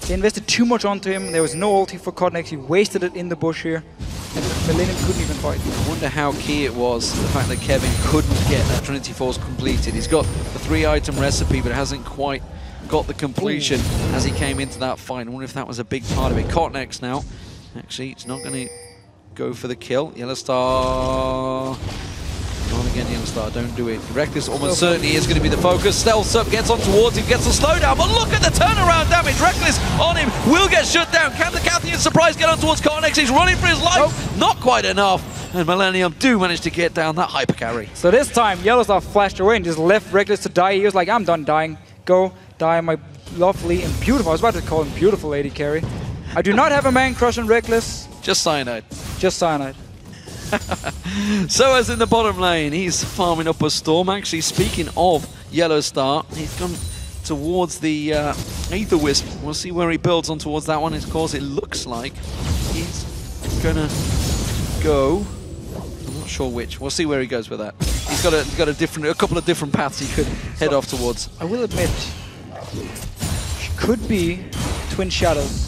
They invested too much onto him. There was no ulti for KottenX. He wasted it in the bush here. And Millennium couldn't even fight. I wonder how key it was, the fact that Kevin couldn't get that Trinity Force completed. He's got the 3-item recipe, but hasn't quite got the completion as he came into that fight. I wonder if that was a big part of it. KottenX now. Actually, it's not going to go for the kill. YellOwStaR. Not again, YellOwStaR, don't do it. Rekkles almost certainly is going to be the focus. Stealths up, gets on towards him, gets a slowdown, but look at the turnaround damage. Rekkles on him, will get shut down. Can the Cathian surprise get on towards KottenX? He's running for his life. Not quite enough. And Millennium do manage to get down that hyper carry. So this time, YellOwStaR flashed away and just left Rekkles to die. He was like, I'm done dying. Go, die, my lovely and beautiful. I was about to call him beautiful lady carry. I do not have a man crush on Rekkles. Just Cyanide. Just Cyanide. sOAZ in the bottom lane, he's farming up a storm. Actually, speaking of YellOwStaR, he's gone towards the Aether Wisp. We'll see where he builds on towards that one. Of course, it looks like he's gonna go. I'm not sure which. We'll see where he goes with that. He's got a couple of different paths he could head off towards. I will admit, she could be Twin Shadows.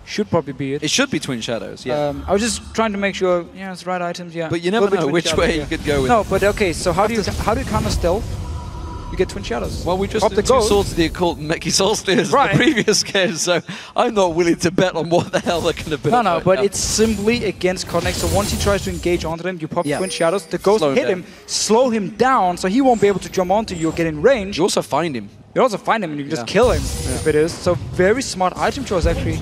Should probably be it. It should be Twin Shadows, yeah. I was just trying to make sure, yeah, it's the right items, yeah. But you never know which way you could go with. No, but okay, so how do you counter stealth? You get Twin Shadows. Well, we just did two Swords of the Occult and Meki Solstice in the previous game, so I'm not willing to bet on what the hell they're going to build. No, but it's simply against KottenX. So once he tries to engage onto them, you pop Twin Shadows, the Ghost hit him, slow him down, so he won't be able to jump onto you or get in range. You also find him. You also find him and you can just kill him if it is. So very smart item choice actually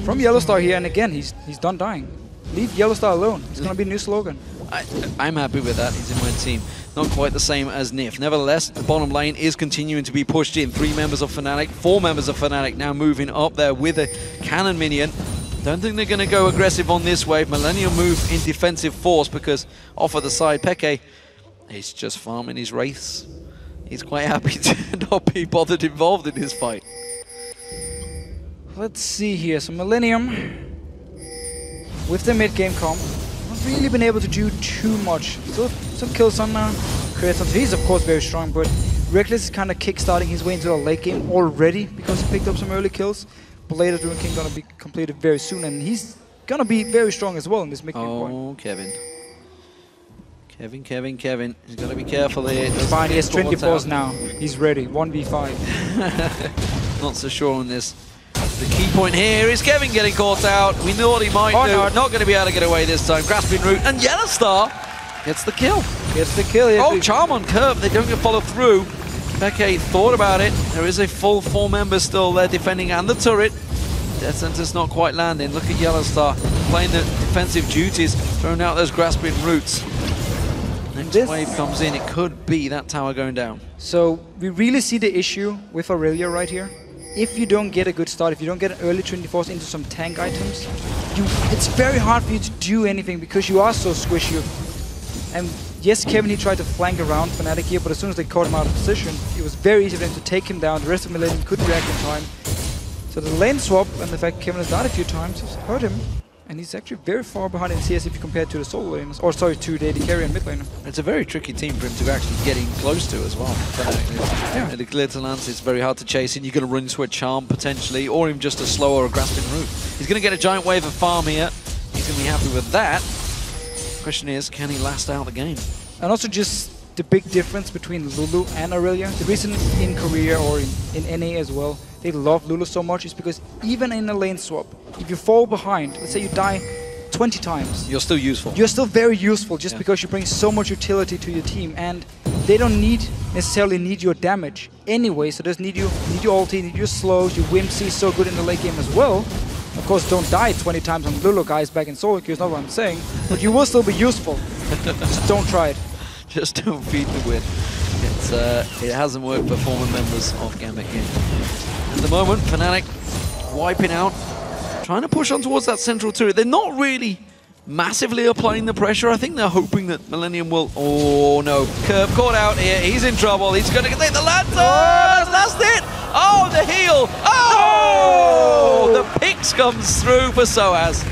from YellOwStaR here. And again, he's done dying. Leave YellOwStaR alone. It's going to be a new slogan. I'm happy with that. He's in my team. Not quite the same as Nif. Nevertheless, the bottom lane is continuing to be pushed in. 3 members of Fnatic, 4 members of Fnatic now moving up there with a cannon minion. Don't think they're going to go aggressive on this wave. Millennium move in defensive force because off of the side, Peke is just farming his wraiths. He's quite happy to not be bothered involved in his fight. Let's see here. So Millennium, with the mid-game comp, not really been able to do too much. Still some kills on Creaton. He's of course very strong, but Rekkles is kind of kick-starting his way into the late game already because he picked up some early kills. But later, Druid King gonna be completed very soon, and he's gonna be very strong as well in this mid-game point. Oh, Kevin. Kevin. He's got to be careful here. Fine, he has Trinity Force now. He's ready. 1v5. Not so sure on this. The key point here is Kevin getting caught out. We knew what he might do. No. Not going to be able to get away this time. Grasping root. And YellOwStaR gets the kill. Gets the kill here. Oh, Charm on Kerp. They don't get followed through. Peke thought about it. There is a full 4 members still there defending and the turret. Death Sentence's not quite landing. Look at YellOwStaR playing the defensive duties, throwing out those grasping roots. Next wave comes in, it could be that tower going down. So we really see the issue with Aurelia right here. If you don't get a good start, if you don't get an early Trinity Force into some tank items, it's very hard for you to do anything because you are so squishy. And yes, Kevin, he tried to flank around Fnatic here, but as soon as they caught him out of position, it was very easy for them to take him down. The rest of Millennium couldn't react in time. So the lane swap and the fact Kevin has died a few times has hurt him. And he's actually very far behind in CS if you compare to the solo laners, or sorry, to the AD carry and mid laner. It's a very tricky team for him to actually get in close to as well. Yeah. The Glitter Lance is very hard to chase in. You're going to run into a Charm potentially, or even just a slow or a grasping root. He's going to get a giant wave of farm here. He's going to be happy with that. Question is, can he last out the game? And also just the big difference between Lulu and Aurelia. The reason in Korea or in NA as well, they love Lulu so much is because even in a lane swap, if you fall behind, let's say you die 20 times. You're still useful. You're still very useful just because you bring so much utility to your team, and they don't necessarily need your damage anyway, so they just need your ulti, need your slows, your Whimsy is so good in the late game as well. Of course, don't die 20 times on Lulu guys back in solo queue, is not what I'm saying, but you will still be useful. Just don't try it. Just don't feed the win. It hasn't worked for former members of Gambit Game. At the moment, Fnatic wiping out, trying to push on towards that central turret. They're not really massively applying the pressure. I think they're hoping that Millennium will... Oh no, Kerp caught out here. He's in trouble. He's going to take the lantern. That's it. Oh, the heal. Oh! The picks comes through for sOAZ.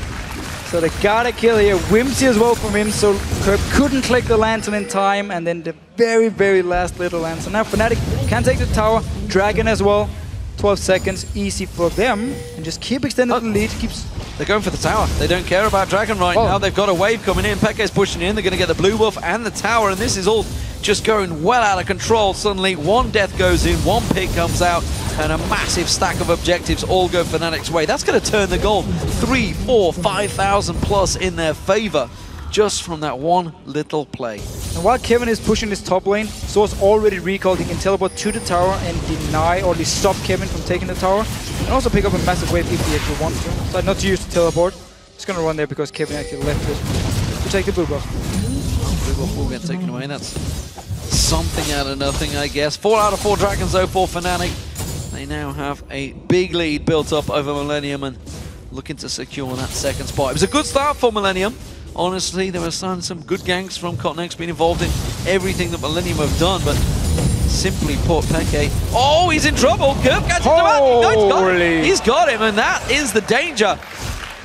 So they got a kill here. Whimsy as well from him, so Kerp couldn't click the lantern in time, and then the very, very last little lantern. Now Fnatic can take the tower. Dragon as well. 12 seconds, easy for them. And just keep extending the lead. They're going for the tower. They don't care about Dragon right now. They've got a wave coming in. Peke's pushing in. They're going to get the blue buff and the tower. And this is all just going well out of control. Suddenly, one death goes in, one pick comes out, and a massive stack of objectives all go Fnatic's way. That's going to turn the goal 3, 4, 5,000 plus in their favor just from that one little play. And while Kevin is pushing this top lane, sOAZ already recalled. He can teleport to the tower and deny or at least stop Kevin from taking the tower. And also pick up a massive wave if he actually wants to. So not to use the teleport. Just gonna run there because Kevin actually left it to take the blue buff. Blue buff will get taken away. That's something out of nothing, I guess. 4 out of 4 dragons though for Fnatic. They now have a big lead built up over Millennium and looking to secure that second spot. It was a good start for Millennium. Honestly, there were some good ganks from KottenX being involved in everything that Millennium have done, but simply put, Peke. Oh, he's in trouble. Kerp catches him out. No, he's got him, and that is the danger.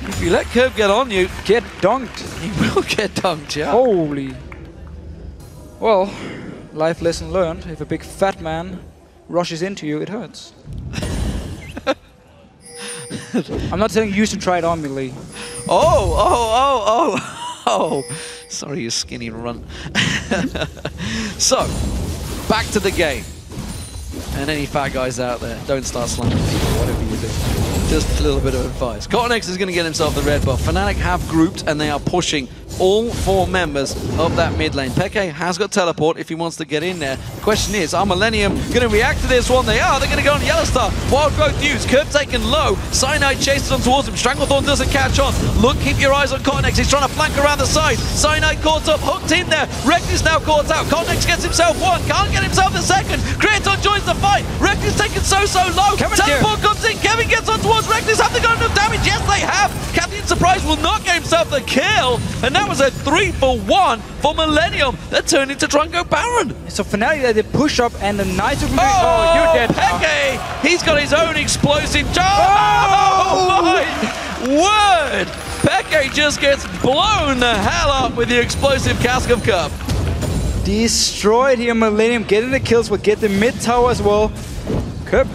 If you let Kerp get on you, get dunked. He will get dunked, yeah. Holy. Well, life lesson learned. If a big fat man rushes into you, it hurts. I'm not telling you to try it on me, Lee. Oh. Sorry, you skinny runt. So, back to the game. And any fat guys out there, don't start slamming people, whatever you do. Just a little bit of advice. KottenX is going to get himself the red buff. Fnatic have grouped and they are pushing all 4 members of that mid lane. Peke has got teleport if he wants to get in there. The question is, are Millennium going to react to this one? They are. They're going to go on YellOwStaR. Wild growth used. Kerp taken low. Cyanide chases on towards him. Stranglethorn doesn't catch on. Look, keep your eyes on KottenX. He's trying to flank around the side. Cyanide caught up, hooked in there. Rekkles now caught out. KottenX gets himself one. Can't get himself the second. Creaton joins the fight. Rekkles taken so low. Teleport comes in. Kevin gets on towards Rekkles. Have they got enough damage? Yes, they have. Captain Surprise will not get himself the kill. And that was a 3-for-1 for Millennium. They're turning to try and go Baron. So Fnatic, they push up and the Knights of Oh, you're dead. Peke! He's got his own explosive Oh my word! Peke just gets blown the hell up with the explosive Cask of Cup. Destroyed here, Millennium. Getting the kills will get the mid tower as well. Kerp,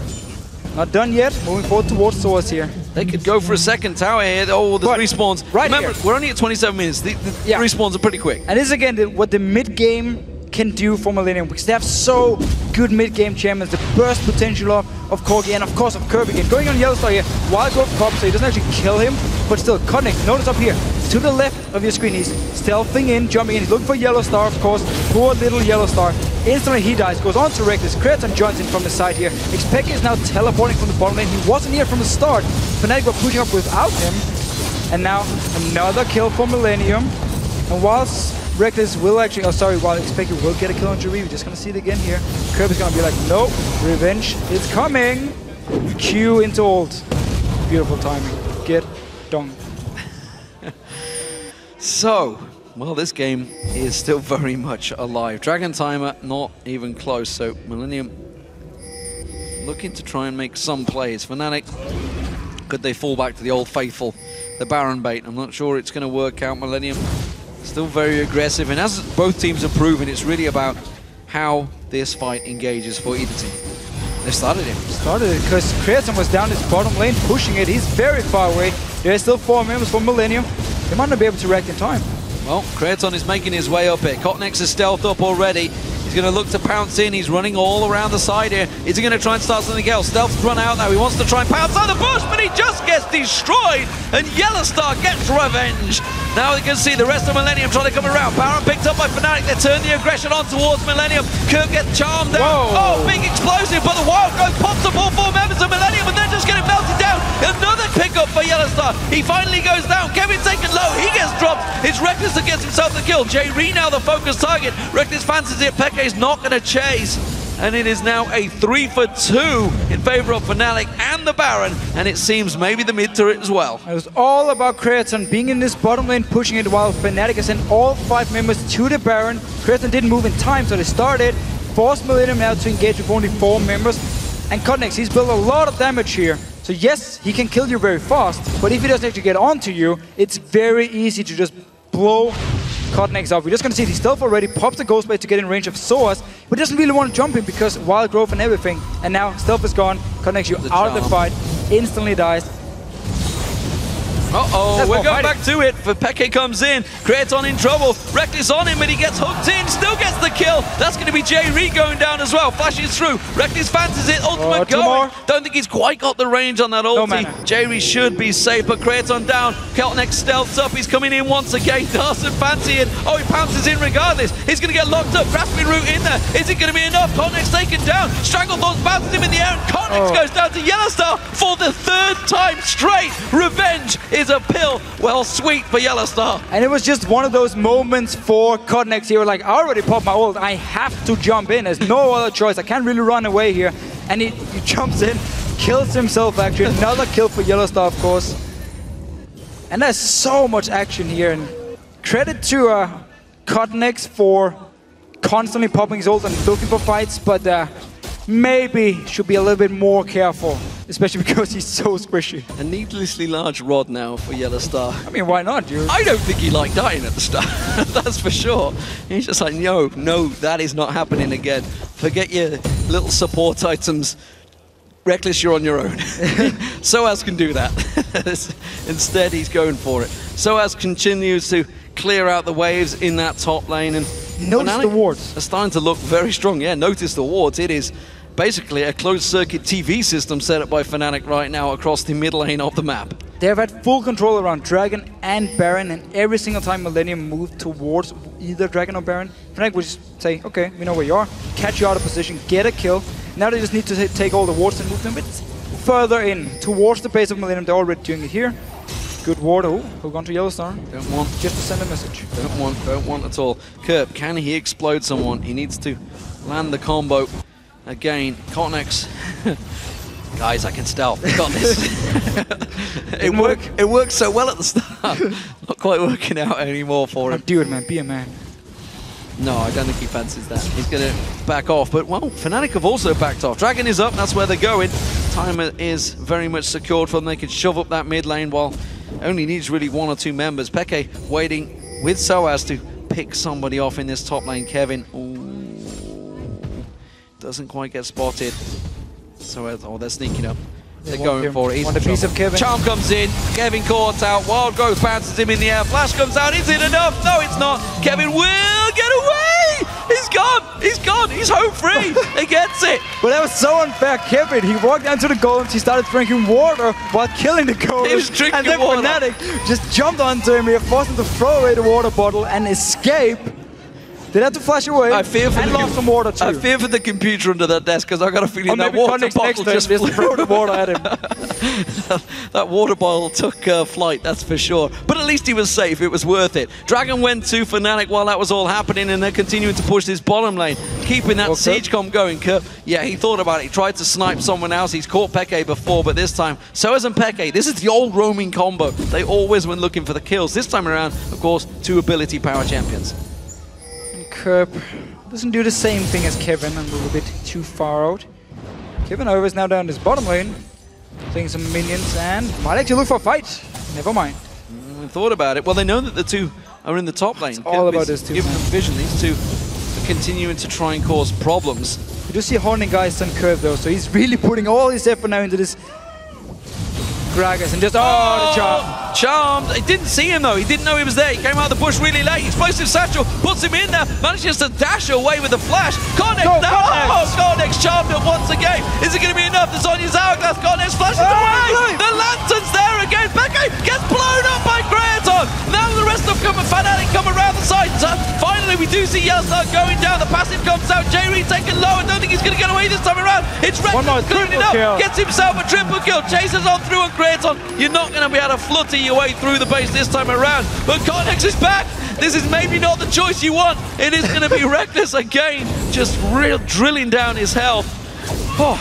not done yet. Moving forward towards sOAZ here. They could go for a second tower here. Oh, the respawns. Right. Remember, we're only at 27 minutes. The respawns are pretty quick. And this is again what the mid game can do for Millennium, because they have so good mid game champions. The burst potential of Corgi and of course of Kerp again. Going on YellOwStaR here. Wild growth pops, so he doesn't actually kill him, but still KottenX. Notice up here to the left of your screen, he's stealthing in, jumping in. He's looking for YellOwStaR, of course. Poor little YellOwStaR. Instantly he dies, goes on to Rekkles. Creaton joins in from the side here. xPeke is now teleporting from the bottom lane. He wasn't here from the start. Fnatic were pushing up without him. And now another kill for Millennium. And whilst Rekkles will actually, while xPeke will get a kill on Jree, we're just gonna see it again here. Kerp is gonna be like, nope, revenge is coming. Q into ult. Beautiful timing. Get dunked. So, well, this game is still very much alive. Dragon timer, not even close. So, Millennium looking to try and make some plays. Fnatic, could they fall back to the old faithful, the Baron bait? I'm not sure it's going to work out. Millennium still very aggressive. And as both teams have proven, it's really about how this fight engages for either team. They started it. Because Creaton was down his bottom lane, pushing it. He's very far away. There's still 4 members for Millennium. They might not be able to react in time. Well, Creaton is making his way up here. KottenX is stealthed up already. He's going to look to pounce in. He's running all around the side here. Is he going to try and start something else? Stealth's run out now. He wants to try and pounce on the bush, but he just gets destroyed. And YellOwStaR gets revenge. Now you can see the rest of Millennium trying to come around. Baron picked up by Fnatic. They turn the aggression on towards Millennium. Kerp gets charmed down. Oh, big explosive, but the wild growth pops up all 4 members of Millennium, and they're just getting melted down. Another pickup for YellOwStaR. He finally goes down. Kevin taken low. He gets dropped. It's Rekkles that gets himself the kill. Jree now the focus target. Rekkles fancies it. Peke is not going to chase. And it is now a 3-for-2 in favor of Fnatic and the Baron. And it seems maybe the mid turret as well. It was all about Creaton being in this bottom lane, pushing it, while Fnatic has sent all 5 members to the Baron. Creaton didn't move in time, so they started. Forced Millennium now to engage with only 4 members. And KottenX, he's built a lot of damage here. So yes, he can kill you very fast, but if he doesn't actually get onto you, it's very easy to just blow KottenX up. We're just gonna see the stealth already, pops the Ghost Blade to get in range of sOAZ, but doesn't really want to jump in because wild growth and everything. And now stealth is gone. KottenX, you out of the fight, instantly dies. Uh-oh, we're going back to it. FPeke comes in. Creaton in trouble. Rekkles on him, but he gets hooked in. Still gets the kill. That's going to be Jree going down as well. Flashes through. Rekkles fancies it. Ultimate going. Don't think he's quite got the range on that ulti. Jree should be safe, but Creaton down. KottenX stealths up. He's coming in once again. Larsson fancy it. Oh, he pounces in regardless. He's going to get locked up. Grasping root in there. Is it going to be enough? KottenX taken down. Stranglethorns bounces him in the air. And KottenX goes down to YellOwStaR for the 3rd time straight. Revenge is a pill. Well, sweet for YellOwStaR. And it was just one of those moments for KottenX. He was like, I already popped my ult. I have to jump in. There's no other choice. I can't really run away here. And he jumps in, kills himself actually. Another kill for YellOwStaR, of course. And there's so much action here. And credit to KottenX for constantly popping his ult and looking for fights, but maybe should be a little bit more careful, especially because he's so squishy. A needlessly large rod now for YellOwStaR. I mean, why not, dude? I don't think he liked dying at the start, that's for sure. He's just like, no, that is not happening again. Forget your little support items. Rekkles, you're on your own. sOAZ can do that. Instead, he's going for it. sOAZ continues to clear out the waves in that top lane, and notice the wards. Are starting to look very strong. Yeah, notice the wards. It is basically a closed-circuit TV system set up by Fnatic right now across the mid lane of the map. They have had full control around Dragon and Baron, and every single time Millennium moved towards either Dragon or Baron, Fnatic would just say, okay, we know where you are, catch you out of position, get a kill. Now they just need to take all the wards and move them a bit further in towards the base of Millennium. They're already doing it here. Good ward. Oh, hook onto YellOwStaR. Don't want. Just to send a message. Don't want at all. Kerp, can he explode someone? He needs to land the combo. Again, KottenX. Guys, I can stealth. I got this. It worked so well at the start. Not quite working out anymore for him. Do it, man. Be a man. No, I don't think he fancies that. He's going to back off. But, well, Fnatic have also backed off. Dragon is up. That's where they're going. Time is very much secured for them. They can shove up that mid lane while only needs really 1 or 2 members. Peke waiting with sOAZ to pick somebody off in this top lane. Kevin, ooh, doesn't quite get spotted. sOAZ, oh, they're sneaking up. They're going for it. He's want a piece of Kevin. Charm comes in. Kevin caught out. Wild Growth bounces him in the air. Flash comes out. Is it enough? No, it's not. Kevin will get away. He's gone. He's gone. He's home free. He gets it. But that was so unfair. Kevin, he walked down to the golems. He started drinking water while killing the golems. He was drinking and then water. Fnatic just jumped onto him. He forced him to throw away the water bottle and escape. They had to flash away. I fear for and lost some water too. I fear for the computer under that desk because I got a feeling that water bottle just threw the water at him. That water bottle took flight, that's for sure. But at least he was safe. It was worth it. Dragon went to Fnatic while that was all happening, and they're continuing to push this bottom lane, keeping that siege comp going. Kerp, yeah, he thought about it. He tried to snipe someone else. He's caught Peke before, but this time, sOAZ and Peke, this is the old roaming combo. They always went looking for the kills. This time around, of course, 2 ability power champions. Kerp doesn't do the same thing as Kevin, a little bit too far out. Kevin, however, is now down his bottom lane, playing some minions, and might actually look for a fight. Never mind. I thought about it. Well, they know that the 2 are in the top lane. It's all about this 2. Give them vision. These 2 are continuing to try and cause problems. You do see Horning guys on Kerp though, so he's really putting all his effort now into this Gragas and just, the charm. Charmed. He didn't see him though. He didn't know he was there. He came out of the bush really late. Explosive satchel puts him in there. Manages to dash away with a flash. KottenX now. KottenX charmed it once again. Is it going to be enough? There's Sonya's hourglass. KottenX flashes away. The lantern's there again. Peke gets blown up by Creaton. Now the rest of Fnatic come around the side. So finally, we do see YellOwStaR going down. The passive comes out. Jree taken low. I don't think he's going to get away this time around. It's Rekkles cleaning it up. Gets himself a triple kill. Chases on through and Creaton. You're not going to be able to flutter your way through the base this time around. But KottenX is back. This is maybe not the choice you want. It is going to be Rekkles again. Just drilling down his health. Oh,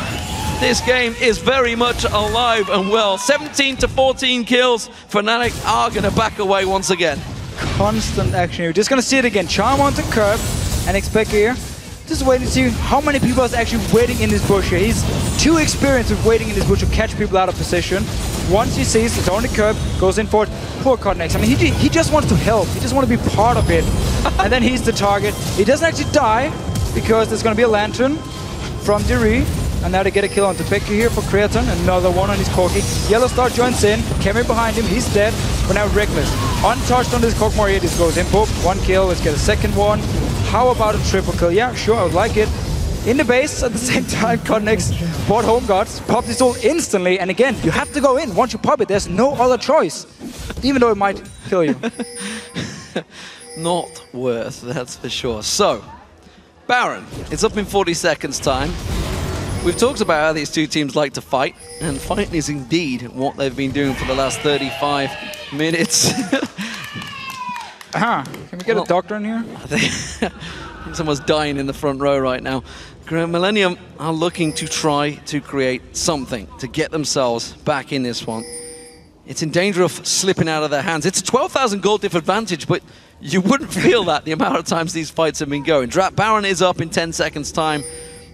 this game is very much alive and well. 17 to 14 kills. Fnatic are going to back away once again. Constant action. You're just going to see it again. Charm onto Kerp and xPeke here. Just waiting to see how many people are actually waiting in this bush here. He's too experienced with waiting in this bush to catch people out of position. Once he sees it's only Kerp, goes in for it. poor KottenX. I mean, he just wants to help. He just wants to be part of it. And then he's the target. He doesn't actually die because there's going to be a lantern from Jree. And now they get a kill on xPeke here for Creaton. Another one on his Corki. YellOwStaR joins in. Kevin behind him. He's dead. But now Rekkles. Untouched on this Corkmore here. This goes in. Boop. One kill. Let's get a second one. How about a triple kill? Yeah, sure. I would like it. In the base at the same time, KottenX bought home guards. Popped his ult instantly. And again, you have to go in. Once you pop it, there's no other choice. Even though it might kill you. Not worth, that's for sure. So, Baron, it's up in 40 seconds time. We've talked about how these two teams like to fight, and fighting is indeed what they've been doing for the last 35 minutes. Can we get a doctor in here? I think someone's dying in the front row right now. Millennium are looking to try to create something to get themselves back in this one. It's in danger of slipping out of their hands. It's a 12,000 gold diff advantage, but you wouldn't feel that the amount of times these fights have been going. Baron is up in 10 seconds time.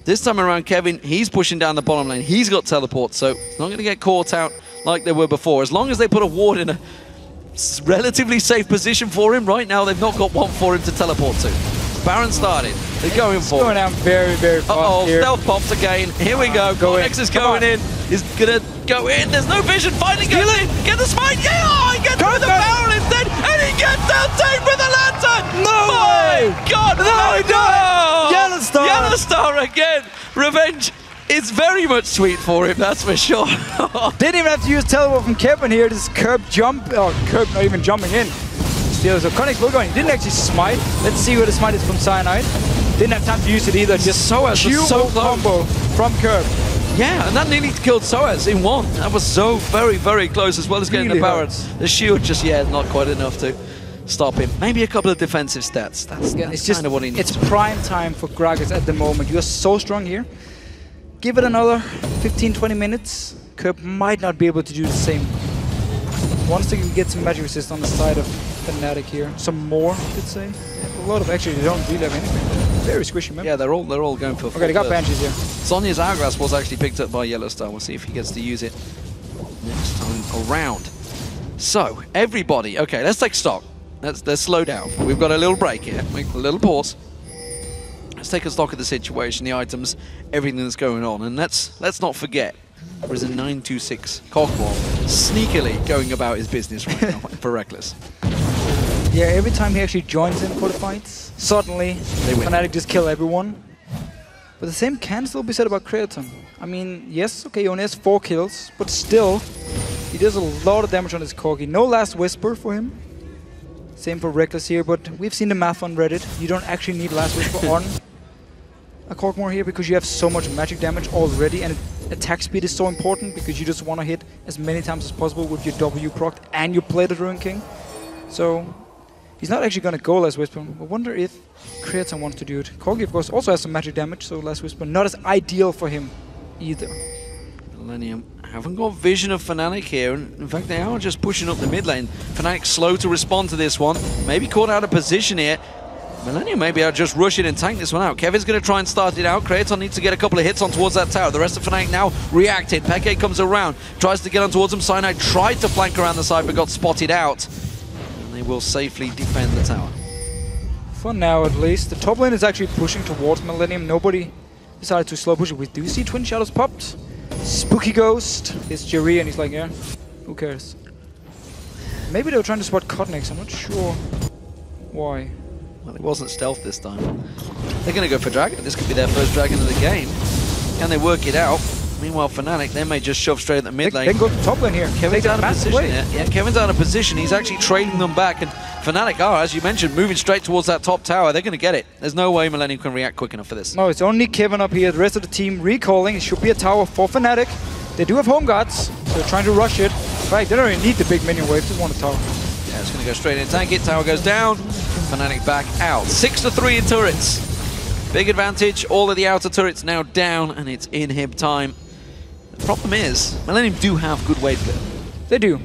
This time around, Kevin, he's pushing down the bottom lane. He's got teleport, so it's not going to get caught out like they were before. As long as they put a ward in a relatively safe position for him, right now they've not got one for him to teleport to. Baron started. They're going for it. Going down very, very fast here. Stealth pops again. Here we go. KottenX is going in. He's going to go in. There's no vision. Finally goes in. Get the smite. Yeah! He gets through the barrel instead. And he gets down safe with the lantern. No way! God, no, he does! YellOwStaR! YellOwStaR again. Revenge is very much sweet for him, that's for sure. Didn't even have to use teleport from Kerp here. This Kerp jump. Oh, Kerp not even jumping in. Still, so KottenX will go in. He didn't actually smite. Let's see where the smite is from Cyanide. Didn't have time to use it either. Just sOAZ was so combo from Kerp. Yeah, and that nearly killed sOAZ in one. That was so very, very close, as well as getting Really the Baron. hurts. The shield just, not quite enough to stop him. Maybe a couple of defensive stats. That's just kind of what he needs. It's prime time for Gragas at the moment. You're so strong here. Give it another 15-20 minutes. Kerp might not be able to do the same. Once they can get some magic resist on the side of Fnatic here. Some more, I could say. A lot of, actually, they don't really have anything. Very squishy, man. Yeah, they're all going for. Okay, they got Banshees here. Sonya's Hourglass was actually picked up by YellOwStaR. We'll see if he gets to use it next time around. So, everybody, okay, let's take stock. Let's slow down. We've got a little break here, a little pause. Let's take a stock of the situation, the items, everything that's going on, and let's not forget there is a 926 Cogwall sneakily going about his business right now for Rekkles. Yeah, every time he actually joins in for the fights, suddenly Fnatic just kill everyone. But the same can still be said about Creaton. I mean, yes, okay, he only has 4 kills, but still, he does a lot of damage on his Corgi. No Last Whisper for him. Same for Rekkles here, but we've seen the math on Reddit. You don't actually need Last Whisper on a Corkmore here because you have so much magic damage already, and attack speed is so important because you just want to hit as many times as possible with your W proc and your Plated Ruin King. So he's not actually going to go Last Whisper. I wonder if Creaton wants to do it. Corgi, of course, also has some magic damage, so Last Whisper not as ideal for him either. Millennium haven't got vision of Fnatic here, and in fact they are just pushing up the mid lane. Fnatic slow to respond to this one, maybe caught out of position here. Millennium maybe I'll just rush in and tank this one out. Kevin's going to try and start it out. Creaton needs to get a couple of hits on towards that tower. The rest of Fnatic now reacted. xPeke comes around, tries to get on towards him. Cyanide tried to flank around the side but got spotted out. And they will safely defend the tower. For now at least. The top lane is actually pushing towards Millennium. Nobody decided to slow push it. We do see Twin Shadows popped. Spooky Ghost. It's Jree and he's like, yeah, who cares? Maybe they were trying to spot KottenX. I'm not sure why. Well, it wasn't stealth this time. They're going to go for Dragon. This could be their first Dragon of the game. Can they work it out? Meanwhile, Fnatic, they may just shove straight at the mid lane. They can go to top lane here. Kevin's out of position here. Yeah, Kevin's out of position. He's actually trading them back. And Fnatic are, as you mentioned, moving straight towards that top tower. They're going to get it. There's no way Millennium can react quick enough for this. No, it's only Kevin up here. The rest of the team recalling. It should be a tower for Fnatic. They do have home guards, so they're trying to rush it. Right, they don't really need the big minion wave. Just want a tower. Yeah, it's going to go straight in. Tank it. Tower goes down. Fnatic back out. 6-3 in turrets. Big advantage. All of the outer turrets now down, and it's inhib time. The problem is, Millennium do have good wave clear. They do.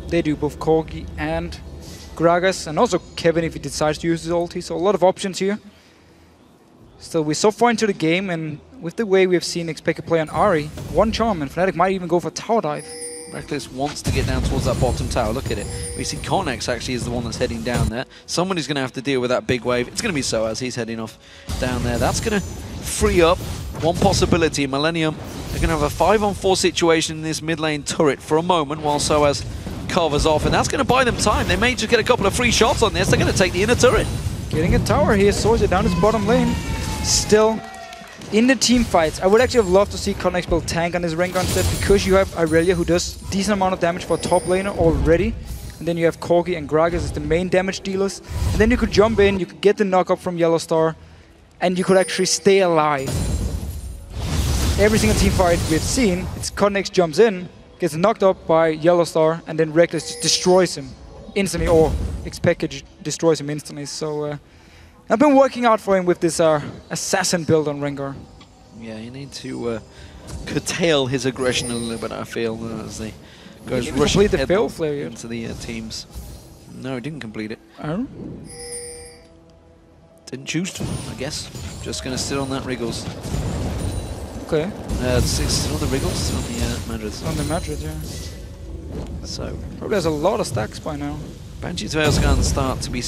They do, both Corgi and Gragas, and also Kevin if he decides to use his ulti, so a lot of options here. Still, we're so far into the game, and with the way we've seen xPeke play on Ahri, one charm, and Fnatic might even go for tower dive. Rekkles wants to get down towards that bottom tower. Look at it. We see KottenX actually is the one that's heading down there. Somebody's going to have to deal with that big wave. It's going to be sOAZ. He's heading off down there. That's going to free up one possibility. Millennium are going to have a 5-on-4 situation in this mid lane turret for a moment while sOAZ covers off. And that's going to buy them time. They may just get a couple of free shots on this. They're going to take the inner turret. Getting a tower here. sOAZ down his bottom lane. Still in the team fights, I would actually have loved to see KottenX build tank on his Rengar instead, because you have Irelia who does decent amount of damage for a top laner already, and then you have Corgi and Gragas as the main damage dealers, and then you could jump in, you could get the knock up from YellOwStaR, and you could actually stay alive. Every single team fight we've seen, it's KottenX jumps in, gets knocked up by YellOwStaR, and then Rekkles just destroys him instantly, or xPeke destroys him instantly. So I've been working out for him with this assassin build on Rengar. Yeah, you need to curtail his aggression a little bit, I feel, as they goes rushing the fail flare into the teams. No, he didn't complete it. Oh? Didn't choose to, I guess. Just going to sit on that Rekkles. Okay. Still on the Rekkles, still on the Madrids. On the Madrid, yeah. So probably has a lot of stacks by now. Banshee's Veil's going to start to be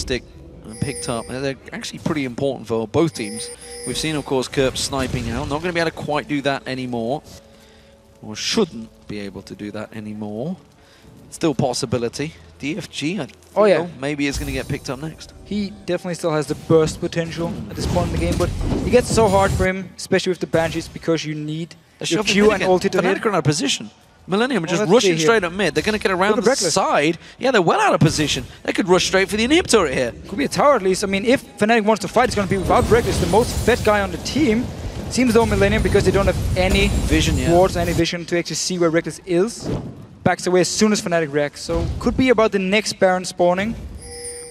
picked up. They're actually pretty important for both teams. We've seen, of course, Kerp sniping out. Not going to be able to quite do that anymore. Or shouldn't be able to do that anymore. Still possibility. DFG, I feel maybe is going to get picked up next. He definitely still has the burst potential at this point in the game, but it gets so hard for him, especially with the Banshees, because you need your Q and ulti to hit. Fnatic are out of position. Millennium are just rushing straight up mid. They're going to get around the side. Yeah, they're well out of position. They could rush straight for the inhib turret here. Could be a tower at least. I mean, if Fnatic wants to fight, it's going to be without Rekkles, the most fed guy on the team. Seems though Millennium, because they don't have any vision, wards, any vision to actually see where Rekkles is, backs away as soon as Fnatic wrecks. So could be about the next Baron spawning.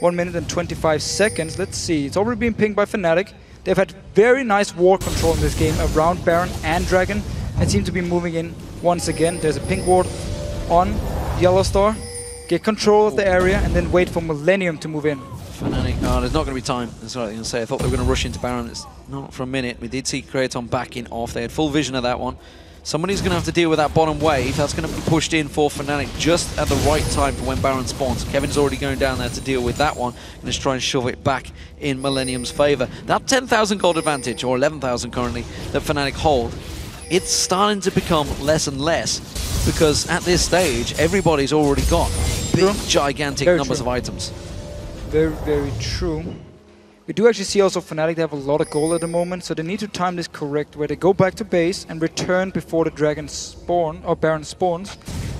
1 minute and 25 seconds. Let's see. It's already been pinged by Fnatic. They've had very nice ward control in this game around Baron and Dragon, and seem to be moving in once again. There's a pink ward on YellOwStaR. Get control of the area and then wait for Millennium to move in. Fnatic, there's not going to be time. That's what I was going to say. I thought they were going to rush into Baron. It's not for a minute. We did see Creaton backing off. They had full vision of that one. Somebody's going to have to deal with that bottom wave. That's going to be pushed in for Fnatic just at the right time for when Baron spawns. Kevin's already going down there to deal with that one and just try and shove it back in Millennium's favor. That 10,000 gold advantage, or 11,000 currently, that Fnatic hold, it's starting to become less and less, because at this stage, everybody's already got big, gigantic numbers of items. Very, very true. We do actually see also Fnatic, they have a lot of gold at the moment, so they need to time this correct, where they go back to base and return before the dragon spawn, or Baron spawns.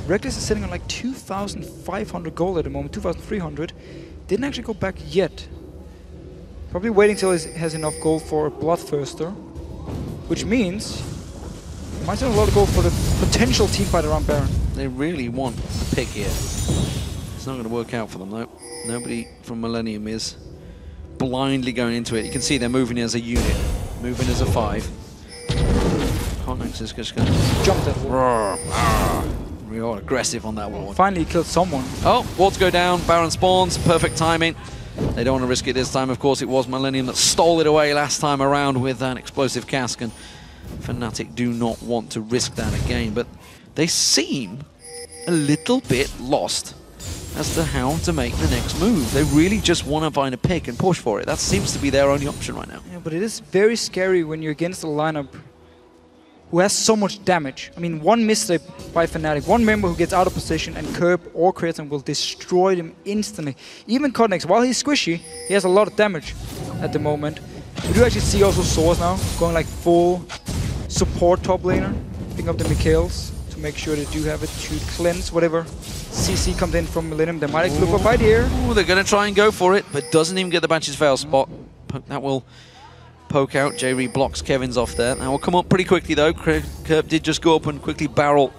Rekkles is sitting on like 2,500 gold at the moment, 2,300. Didn't actually go back yet. Probably waiting till he has enough gold for a Bloodthirster, which means he might have a lot of gold for the potential teamfight around Baron. They really want a pick here. It's not going to work out for them though. Nobody from Millennium is blindly going into it. You can see they're moving as a unit, moving as a 5. KottenX is just going to jump that wall. Real aggressive on that wall. Finally killed someone. Oh, wards go down, Baron spawns, perfect timing. They don't want to risk it this time. Of course, it was Millennium that stole it away last time around with an explosive cask, and Fnatic do not want to risk that again, but they seem a little bit lost as to how to make the next move. They really just want to find a pick and push for it. That seems to be their only option right now. Yeah, but it is very scary when you're against a lineup who has so much damage. I mean, one misstep by Fnatic, one member who gets out of position, and Kerp or Creaton will destroy them instantly. Even KottenX, while he's squishy, he has a lot of damage at the moment. We do actually see also sOAZ now going like full support top laner, picking up the Mikhails to make sure they do have it to cleanse whatever CC comes in from Millennium. They might actually look for a fight here. Ooh, they're going to try and go for it, but doesn't even get the Banshee's Veil spot. That will poke out. Jree blocks Kevin's off there. Now we'll come up pretty quickly though. Kerp did just go up and quickly barrel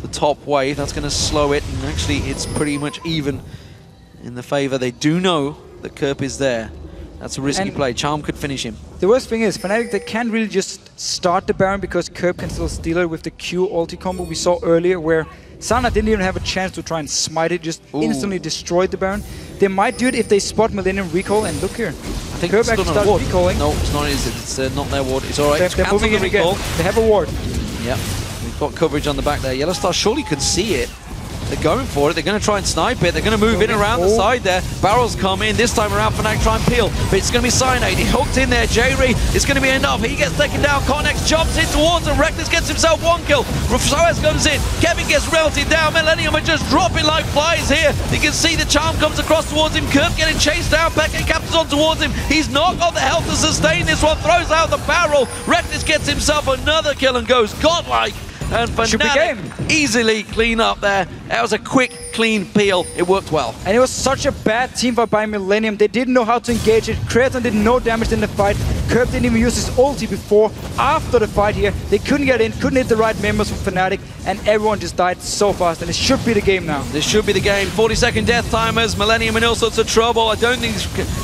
the top wave. That's going to slow it, and actually it's pretty much even in the favor. They do know that Kerp is there. That's a risky play. Charm could finish him. The worst thing is, Fnatic, they can't really just start the Baron because Kerp can still steal it with the Q ulti combo we saw earlier, where Cyanide didn't even have a chance to try and smite it, just instantly destroyed the Baron. They might do it if they spot Millennium recall, and look here. I think Kerp actually started recalling. No, it's not. It's not their ward. It's alright. They're moving in again. They have a ward. Yep. We've got coverage on the back there. YellOwStaR surely could see it. They're going for it. They're going to try and snipe it. They're going to move in around the side there. Barrels come in. This time around, Fnatic try and peel. But it's going to be Cyanide. He hooked in there. Jree, it's going to be enough. He gets taken down. KottenX jumps in towards him. Rekkles gets himself 1 kill. sOAZ comes in. Kevin gets melted down. Millennium are just dropping like flies here. You can see the charm comes across towards him. Kerp getting chased down. xPeke captures on towards him. He's not got the health to sustain this one. Throws out the barrel. Rekkles gets himself another kill and goes godlike. And Fnatic easily clean up there. That was a quick, clean peel. It worked well. And it was such a bad team fight by Millennium. They didn't know how to engage it. Creaton did no damage in the fight. Kerp didn't even use his ulti before. After the fight here, they couldn't get in, couldn't hit the right members from Fnatic, and everyone just died so fast. And it should be the game now. This should be the game. 40-second death timers. Millennium in all sorts of trouble. I don't think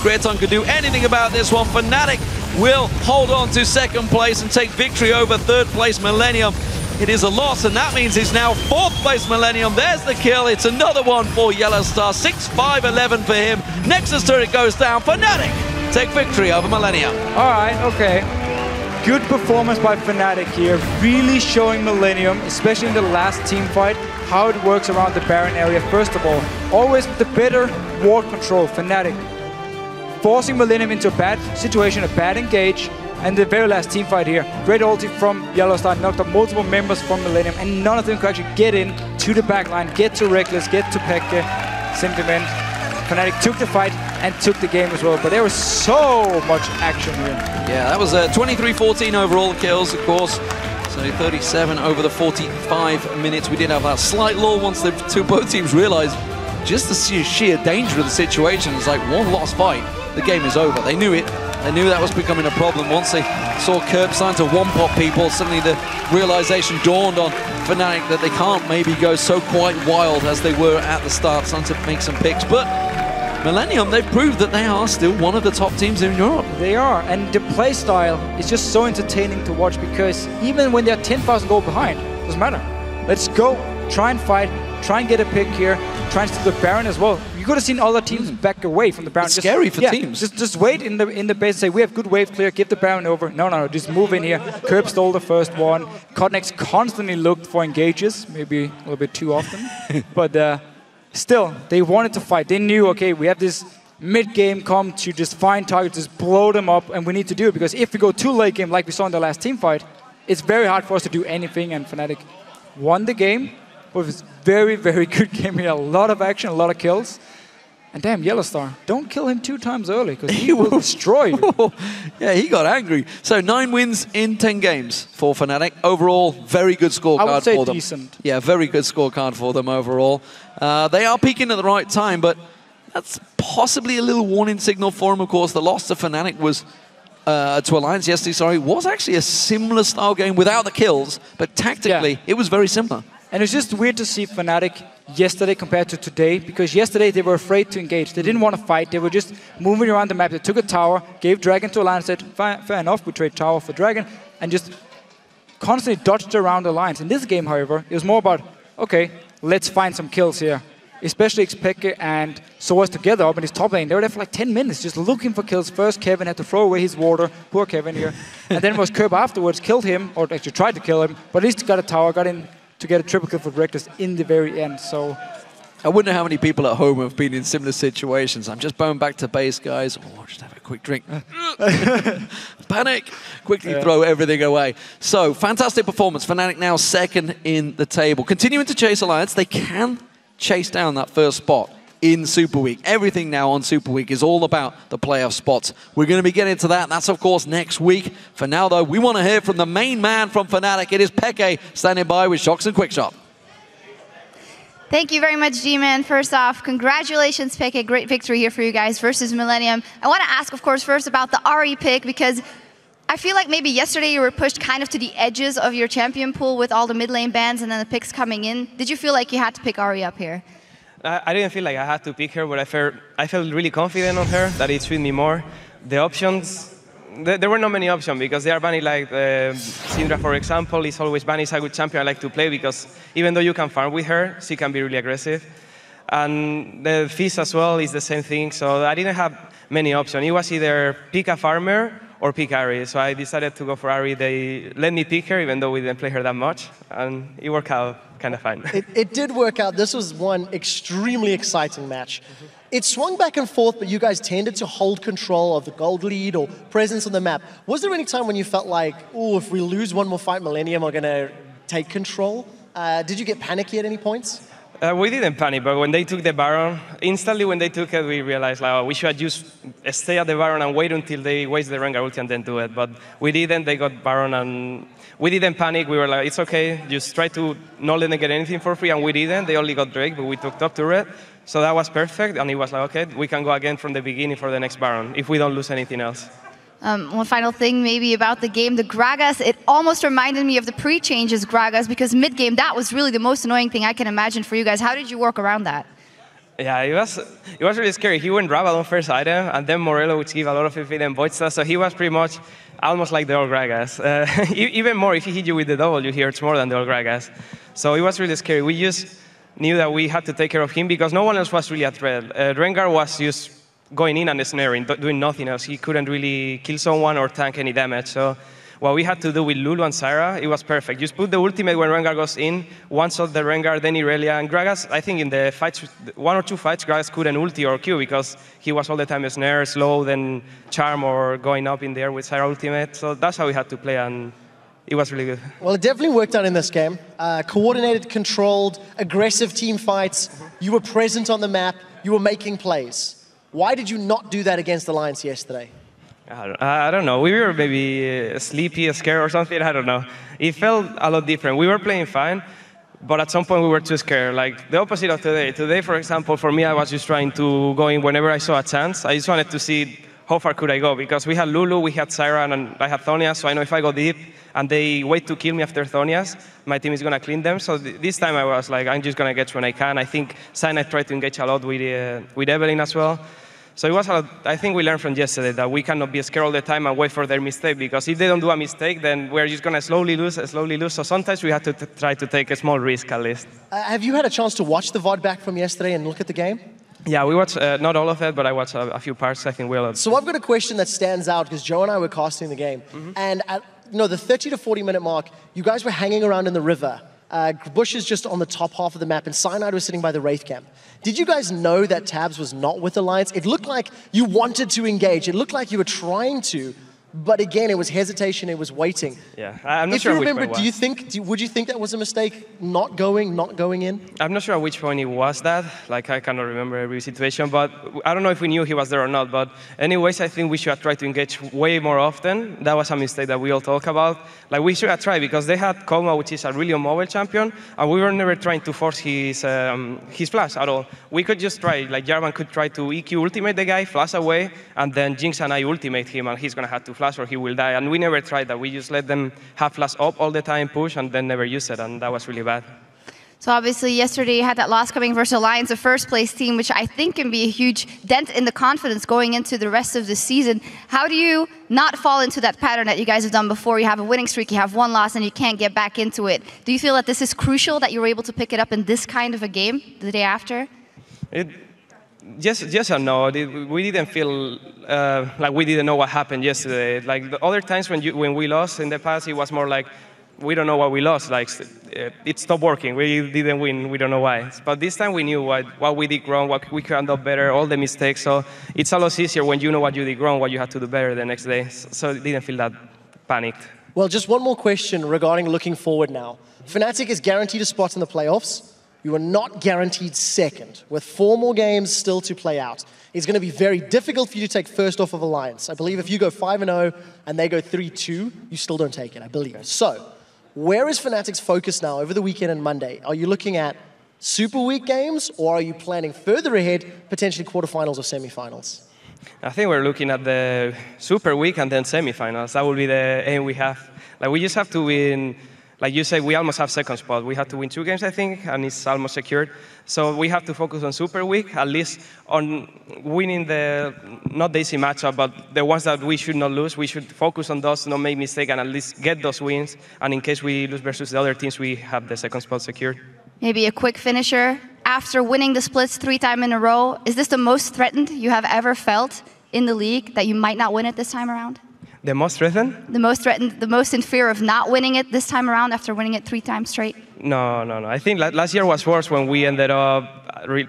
Creaton could do anything about this one. Fnatic will hold on to 2nd place and take victory over 3rd place Millennium. It is a loss, and that means it's now 4th place Millennium. There's the kill. It's another one for YellOwStaR. 6-5-11 for him. Nexus turret goes down. Fnatic take victory over Millennium. All right, okay. Good performance by Fnatic here. Really showing Millennium, especially in the last team fight, how it works around the Baron area. First of all, always the better ward control. Fnatic forcing Millennium into a bad situation, a bad engage. And the very last team fight here, great ulti from YellOwStaR, knocked up multiple members from Millennium, and none of them could actually get in to the backline, get to Rekkles, get to xPeke. Simply meant Fnatic took the fight and took the game as well, but there was so much action here. Yeah, that was 23-14 overall kills, of course. So 37 over the 45 minutes. We did have that slight lull once the both teams realized just the sheer danger of the situation. It's like one lost fight, the game is over. They knew it. They knew that was becoming a problem. Once they saw Kerp starting to one-pop people, suddenly the realization dawned on Fnatic that they can't maybe go so quite wild as they were at the start, starting to make some picks. But Millennium, they've proved that they are still one of the top teams in Europe. They are, and the play style is just so entertaining to watch, because even when they're 10,000 gold behind, it doesn't matter. Let's go, try and fight, try and get a pick here, try and steal the Baron as well. You could have seen other teams back away from the Baron. It's scary for teams. Just wait in the base and say, we have good wave clear, give the Baron over. No, just move in here. Kerp stole the first one. KottenX constantly looked for engages, maybe a little bit too often. But still, they wanted to fight. They knew, okay, we have this mid-game come to just find targets, just blow them up, and we need to do it, because if we go too late game like we saw in the last team fight, it's very hard for us to do anything, and Fnatic won the game. It was a very, very good game here. A lot of action, a lot of kills. And damn, YellOwStaR, don't kill him 2 times early, because he will destroy you. Yeah, he got angry. So 9 wins in 10 games for Fnatic. Overall, very good scorecard for them. I would say decent. Yeah, very good scorecard for them overall. They are peaking at the right time, but that's possibly a little warning signal for them. Of course, the loss to Fnatic was to Alliance yesterday, sorry, was actually a similar style game without the kills, but tactically, it was very similar. And it's just weird to see Fnatic yesterday compared to today, because yesterday they were afraid to engage. They didn't want to fight. They were just moving around the map. They took a tower, gave Dragon to Alliance, said, fair enough, we trade tower for Dragon, and just constantly dodged around Alliance. In this game, however, it was more about, okay, let's find some kills here. Especially xPeke and sOAZ together up in his top lane. They were there for like 10 minutes just looking for kills. First, Kevin had to throw away his water. Poor Kevin here. And then it was Kerp afterwards, killed him, or actually tried to kill him, but at least he got a tower, got in to get a triple kill for Rekkles in the very end. So I wonder how many people at home have been in similar situations. I'm just going back to base, guys. Oh, just have a quick drink. Panic. Quickly throw everything away. So, fantastic performance. Fnatic now 2nd in the table. Continuing to chase Alliance. They can chase down that first spot in Super Week. Everything now on Super Week is all about the playoff spots. We're going to be getting to that. That's, of course, next week. For now, though, we want to hear from the main man from Fnatic. It is xPeke standing by with Shocks and Quickshot. Thank you very much, G-Man. First off, congratulations, xPeke. Great victory here for you guys versus Millennium. I want to ask, of course, first about the Ahri pick, because I feel like maybe yesterday you were pushed kind of to the edges of your champion pool with all the mid lane bans and then the picks coming in. Did you feel like you had to pick Ahri up here? I didn't feel like I had to pick her, but I felt really confident on her, that it suited me more. The options, there were not many options, because they are banning, like Syndra, for example, is always banning. Is a good champion I like to play, because even though you can farm with her, she can be really aggressive. And the Fizz as well is the same thing, so I didn't have many options. It was either pick a farmer or pick Ahri. So I decided to go for Ahri. They let me pick her, even though we didn't play her that much, and it worked out kind of fine. It did work out. This was one extremely exciting match. It swung back and forth, but you guys tended to hold control of the gold lead or presence on the map. Was there any time when you felt like, oh, if we lose one more fight, Millennium are going to take control? Did you get panicky at any points? We didn't panic, but when they took the Baron, instantly when they took it, we realized like, oh, we should just stay at the Baron and wait until they waste the Rengar ulti and then do it. But we didn't. They got Baron, and we didn't panic. We were like, it's okay. Just try to not let them get anything for free, and we didn't. They only got Drake, but we took top turret. So that was perfect, and it was like, okay, we can go again from the beginning for the next Baron, if we don't lose anything else. One final thing maybe about the game, the Gragas, it almost reminded me of the pre-changes Gragas, because mid-game, that was really the most annoying thing I can imagine for you guys. How did you work around that? Yeah, it was really scary. He went Rabadon first item, and then Morello, which gave a lot of FP and Void stuff, so he was pretty much almost like the old Gragas. Even more, if he hit you with the W, he hurts more than the old Gragas. So it was really scary. We just knew that we had to take care of him, because no one else was really a threat. Rengar was just going in and snaring, doing nothing else. He couldn't really kill someone or tank any damage. So what we had to do with Lulu and Zyra, it was perfect. Just put the ultimate when Rengar goes in, one shot the Rengar, then Irelia. And Gragas, I think in the fights, 1 or 2 fights, Gragas couldn't ulti or Q because he was all the time snare, slow, then charm or going up in the air with Zyra ultimate. So that's how we had to play, and it was really good. Well, it definitely worked out in this game. Coordinated, controlled, aggressive team fights. You were present on the map. You were making plays. Why did you not do that against Alliance yesterday? I don't know. We were maybe sleepy, scared or something. I don't know. It felt a lot different. We were playing fine, but at some point we were too scared. Like the opposite of today. Today, for example, for me, I was just trying to go in whenever I saw a chance. I just wanted to see how far could I go, because we had Lulu, we had Zyra, and I had Thonias, so I know if I go deep and they wait to kill me after Thonias, my team is going to clean them. So this time I was like, I'm just going to get when I can. I think Cyanide tried to engage a lot with Evelyn as well. So it was I think we learned from yesterday that we cannot be scared all the time and wait for their mistake, because if they don't do a mistake, then we're just going to slowly lose. So sometimes we have to try to take a small risk at least. Have you had a chance to watch the VOD back from yesterday and look at the game? Yeah, we watched, not all of it, but I watched a few parts. I think we'll... So I've got a question that stands out, because Joe and I were casting the game. And at the 30 to 40 minute mark, you guys were hanging around in the river. Bush is just on the top half of the map, and Cyanide was sitting by the Wraith camp. Did you guys know that Tabs was not with Alliance? It looked like you wanted to engage. It looked like you were trying to, but again, it was hesitation, it was waiting. Yeah, I'm not sure which point it was. Would you think that was a mistake, not going in? I'm not sure at which point it was that. Like, I cannot remember every situation, but I don't know if we knew he was there or not. But anyways, I think we should have tried to engage way more often. That was a mistake that we all talk about. Like, we should have tried, because they had Koma, which is a really mobile champion, and we were never trying to force his flash at all. We could just try, like Jarvan could try to EQ ultimate the guy, flash away, and then Jinx and I ultimate him, and he's going to have to flash or he will die. And we never tried that. We just let them have flash up all the time, push, and then never use it, and that was really bad. So obviously yesterday you had that loss coming versus Alliance, a first place team, which I think can be a huge dent in the confidence going into the rest of the season. How do you not fall into that pattern that you guys have done before? You have a winning streak, you have one loss, and you can't get back into it. Do you feel that this is crucial, that you were able to pick it up in this kind of a game the day after? Yes and no. We didn't feel like we didn't know what happened yesterday. Like the other times when we lost in the past, it was more like, we don't know why we lost. Like it stopped working. We didn't win. We don't know why. But this time we knew what we did wrong, what we could have done better, all the mistakes. So it's a lot easier when you know what you did wrong, what you had to do better the next day. So it didn't feel that panicked. Well, just one more question regarding looking forward now. Fnatic is guaranteed a spot in the playoffs. You are not guaranteed second, with 4 more games still to play out. It's going to be very difficult for you to take first off of Alliance. I believe if you go 5-0 and they go 3-2, you still don't take it, I believe. So, where is Fnatic's focus now over the weekend and Monday? Are you looking at Super Week games, or are you planning further ahead, potentially quarterfinals or semifinals? I think we're looking at the Super Week and then semifinals. That will be the aim we have. Like, we just have to win. Like you said, we almost have second spot. We have to win 2 games, I think, and it's almost secured. So we have to focus on Super Week, at least on winning not the easy matchup, but the ones that we should not lose. We should focus on those, not make mistakes, and at least get those wins. And in case we lose versus the other teams, we have the second spot secured. Maybe a quick finisher. After winning the splits 3 times in a row, is this the most threatened you have ever felt in the league, that you might not win it this time around? The most threatened? The most threatened, the most in fear of not winning it this time around after winning it 3 times straight? No. I think last year was worse when we ended up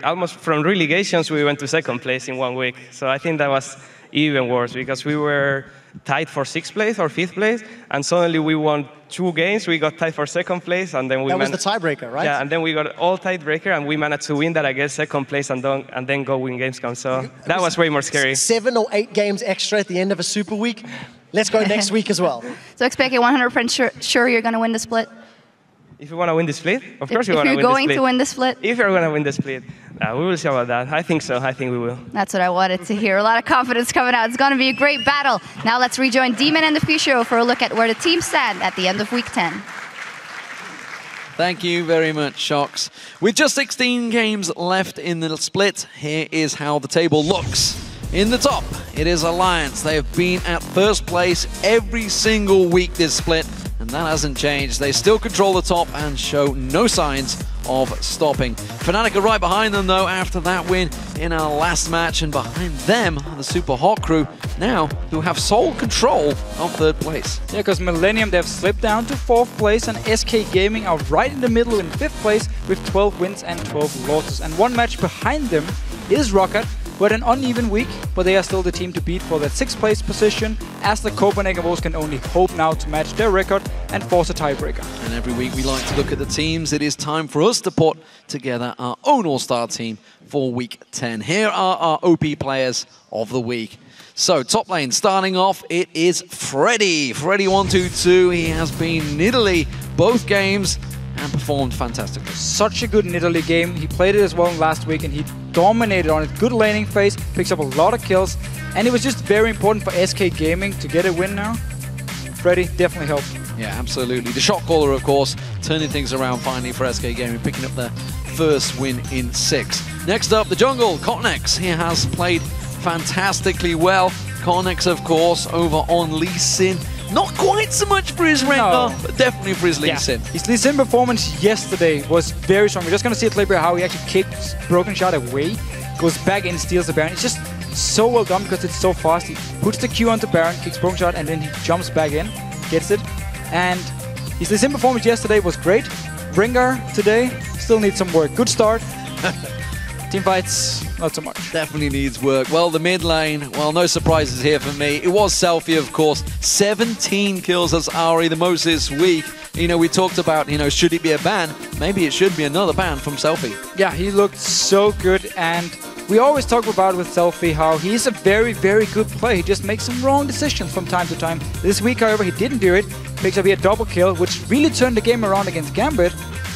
almost from relegations. We went to 2nd place in 1 week. So I think that was even worse because we were tied for 6th place or 5th place, and suddenly we won 2 games. We got tied for 2nd place, and then we that was the tiebreaker, right? Yeah, and then we got all tiebreaker, and we managed to win that against 2nd place and then go win Gamescom. So that was way more scary. 7 or 8 games extra at the end of a super week. Let's go next week as well. So xPeke, 100% sure you're going to win the split? If you want to win the split, of course you want to win the split. If you're going to win the split? If you're going to win the split, we will see about that. I think so. I think we will. That's what I wanted to hear. A lot of confidence coming out. It's going to be a great battle. Now let's rejoin Demon and the Future for a look at where the teams stand at the end of week 10. Thank you very much, Shox. With just 16 games left in the split, here is how the table looks. In the top, it is Alliance. They have been at 1st place every single week this split, and that hasn't changed. They still control the top and show no signs of stopping. Fnatic are right behind them, though, after that win in our last match, and behind them are the Super Hot crew now, who have sole control of 3rd place. Yeah, because Millennium, they've slipped down to 4th place, and SK Gaming are right in the middle in 5th place with 12 wins and 12 losses. And 1 match behind them is Rocket, who had an uneven week, but they are still the team to beat for that 6th place position, as the Copenhagen can only hope now to match their record and force a tiebreaker. And every week we like to look at the teams. It is time for us to put together our own All-Star team for week 10. Here are our OP players of the week. So, top lane, starting off, it is Freddy. Freddy122, he has been in Italy both games and performed fantastically. Such a good Italy game. He played it as well last week and he dominated on it. Good laning phase, picks up a lot of kills, and it was just very important for SK Gaming to get a win now. Freddy definitely helped. Yeah, absolutely. The shot caller, of course, turning things around finally for SK Gaming, picking up their 1st win in 6. Next up, the jungle, KottenX. He has played fantastically well. KottenX, of course, over on Lee Sin. Not quite so much for his Rengar, but definitely for his Lee Sin. His Lee Sin performance yesterday was very strong. We're just going to see a clip here how he actually kicks Broken Shot away, goes back in, steals the Baron. It's just so well done because it's so fast. He puts the Q onto Baron, kicks Broken Shot, and then he jumps back in, gets it. And his Lee Sin performance yesterday was great. Rengar today still needs some work. Good start. Team fights, not so much. Definitely needs work. Well, the mid lane, well, no surprises here for me. It was Selfie, of course. 17 kills as Ari, the most this week. You know, we talked about, you know, should it be a ban? Maybe it should be another ban from Selfie. Yeah, he looked so good, and we always talk about with Selfie how he's a very, very good player. He just makes some wrong decisions from time to time. This week, however, he didn't do it. Picks up here a double kill, which really turned the game around against Gambit.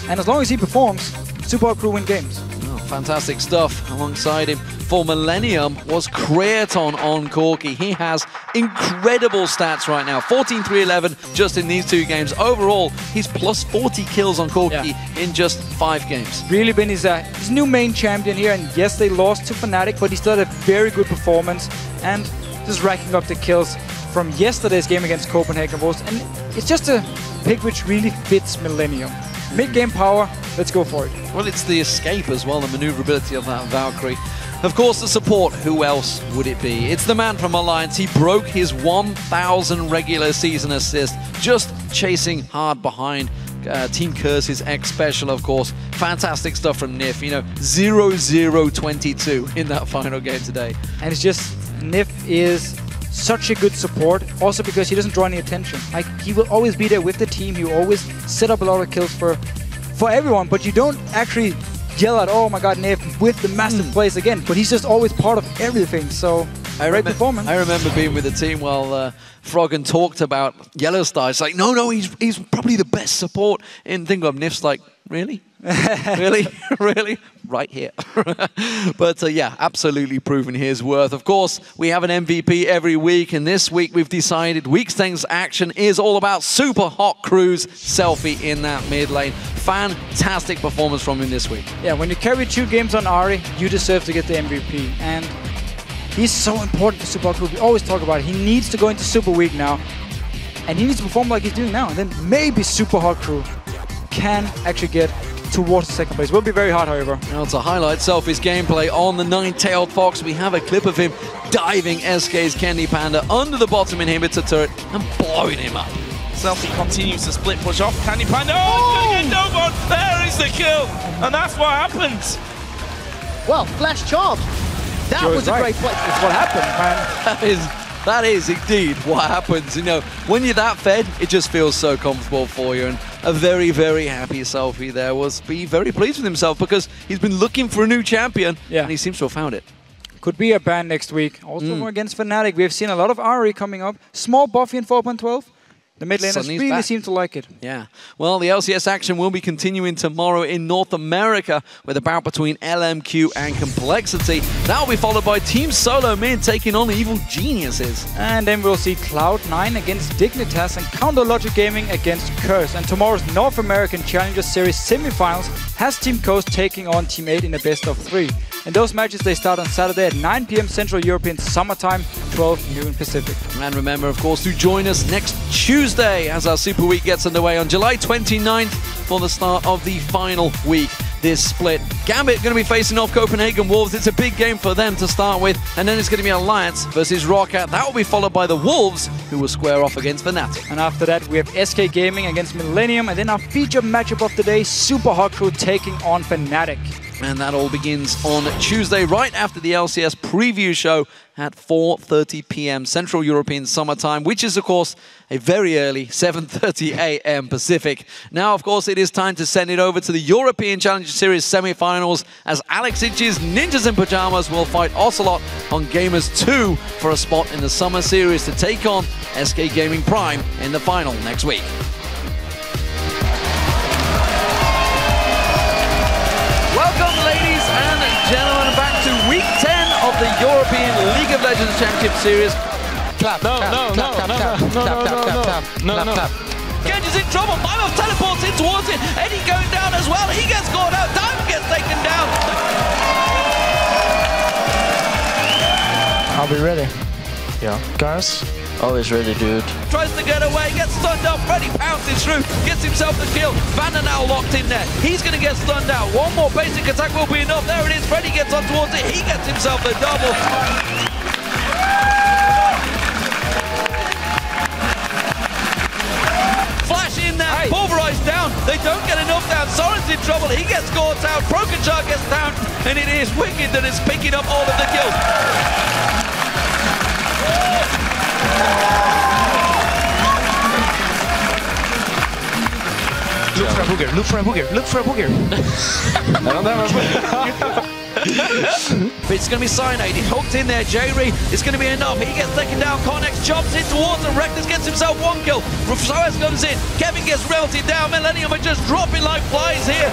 And as long as he performs, Super Hot crew win games. Fantastic stuff. Alongside him for Millennium was Creaton on Corki. He has incredible stats right now. 14, 3, 11 just in these 2 games. Overall, he's plus 40 kills on Corki in just 5 games. Really been his new main champion here. And yes, they lost to Fnatic, but he still had a very good performance. And just racking up the kills from yesterday's game against Copenhagen. And it's just a pick which really fits Millennium. Mid-game power, let's go for it. Well, it's the escape as well, the maneuverability of that Valkyrie. Of course, the support, who else would it be? It's the man from Alliance. He broke his 1,000 regular season assist, just chasing hard behind Team Curse's X Special, of course. Fantastic stuff from Nif, you know, 0-0-22 in that final game today. And it's just, Nif is such a good support, also because he doesn't draw any attention. Like, he will always be there with the team. He will always set up a lot of kills for everyone, but you don't actually yell at, oh my god, Nif with the massive plays again, but he's just always part of everything. So great performance. I remember being with the team while Froggen talked about YellOwStaR. It's like, no, he's probably the best support in Tingvall. Nif's like, really? Really? Really? Right here. But yeah, absolutely proven his worth. Of course, we have an MVP every week, and this week we've decided week 10's action is all about Super Hot Crew's Selfie in that mid lane. Fantastic performance from him this week. Yeah, when you carry 2 games on Ari, you deserve to get the MVP. And he's so important to Super Hot Crew. We always talk about it. He needs to go into Super Week now, and he needs to perform like he's doing now. And then maybe Super Hot Crew can actually get towards the second place. Will be very hard, however. Now to highlight Selfie's gameplay on the Nine-Tailed Fox, we have a clip of him diving SK's Candy Panda under the bottom inhibitor turret and blowing him up. Selfie continues to split push off Candy Panda. Oh, he's going to get no one. There is the kill. And that's what happens. Well, flash charmed. That was a great play. That's what happened, man. That is indeed what happens. You know, when you're that fed, it just feels so comfortable for you. And a very, very happy Selfie there was be very pleased with himself because he's been looking for a new champion and he seems to have found it. Could be a ban next week. Also against Fnatic. We've seen a lot of RE coming up. Small buffy in 4.12. The mid laners really seem to like it. Yeah. Well, the LCS action will be continuing tomorrow in North America with a bout between LMQ and Complexity. That will be followed by Team Solo Mid taking on Evil Geniuses. And then we'll see Cloud9 against Dignitas and Counter Logic Gaming against Curse. And tomorrow's North American Challenger Series semifinals has Team Coast taking on Team 8 in a best of 3. And those matches, they start on Saturday at 9 PM Central European Summertime, 12 noon Pacific. And remember, of course, to join us next Tuesday as our Super Week gets underway on July 29th for the start of the final week. This split. Gambit going to be facing off Copenhagen Wolves. It's a big game for them to start with. And then it's going to be Alliance versus Roccat. That will be followed by the Wolves, who will square off against Fnatic. And after that, we have SK Gaming against Millennium. And then our featured matchup of the day, Super Hot Crew taking on Fnatic. And that all begins on Tuesday, right after the LCS preview show at 4:30 PM Central European Summertime, which is, of course, a very early 7:30 AM Pacific. Now, of course, it is time to send it over to the European Challenger Series semi-finals as Alex Itch's Ninjas in Pajamas will fight Ocelot on Gamers 2 for a spot in the Summer Series to take on SK Gaming Prime in the final next week. Welcome, ladies and gentlemen, back to Week 10 of the European League of Legends Championship Series. Clap, no. Genji's in trouble. Mimov teleports in towards it. Eddie going down as well. He gets caught out. Diamond gets taken down. I'll be ready. Yeah. Guys? Always ready, dude. Tries to get away, gets stunned out. Freddy pounces through, gets himself the kill. Vander now locked in there. He's going to get stunned out. One more basic attack will be enough. There it is. Freddy gets on towards it. He gets himself the double. Flash in there. Pulverized down. They don't get enough down. Soren's in trouble. He gets caught out. Broken Shark gets down. And it is Wicked that is picking up all of the kills. Look for a booger, look for a booger, look for a booger. I don't have a booger. But it's going to be Cyanide. He hooked in there. Jree, it's going to be enough. He gets taken down. KottenX jumps in towards him. Rekkles gets himself one kill. sOAZ comes in. Kevin gets melted down. Millennium are just dropping like flies here.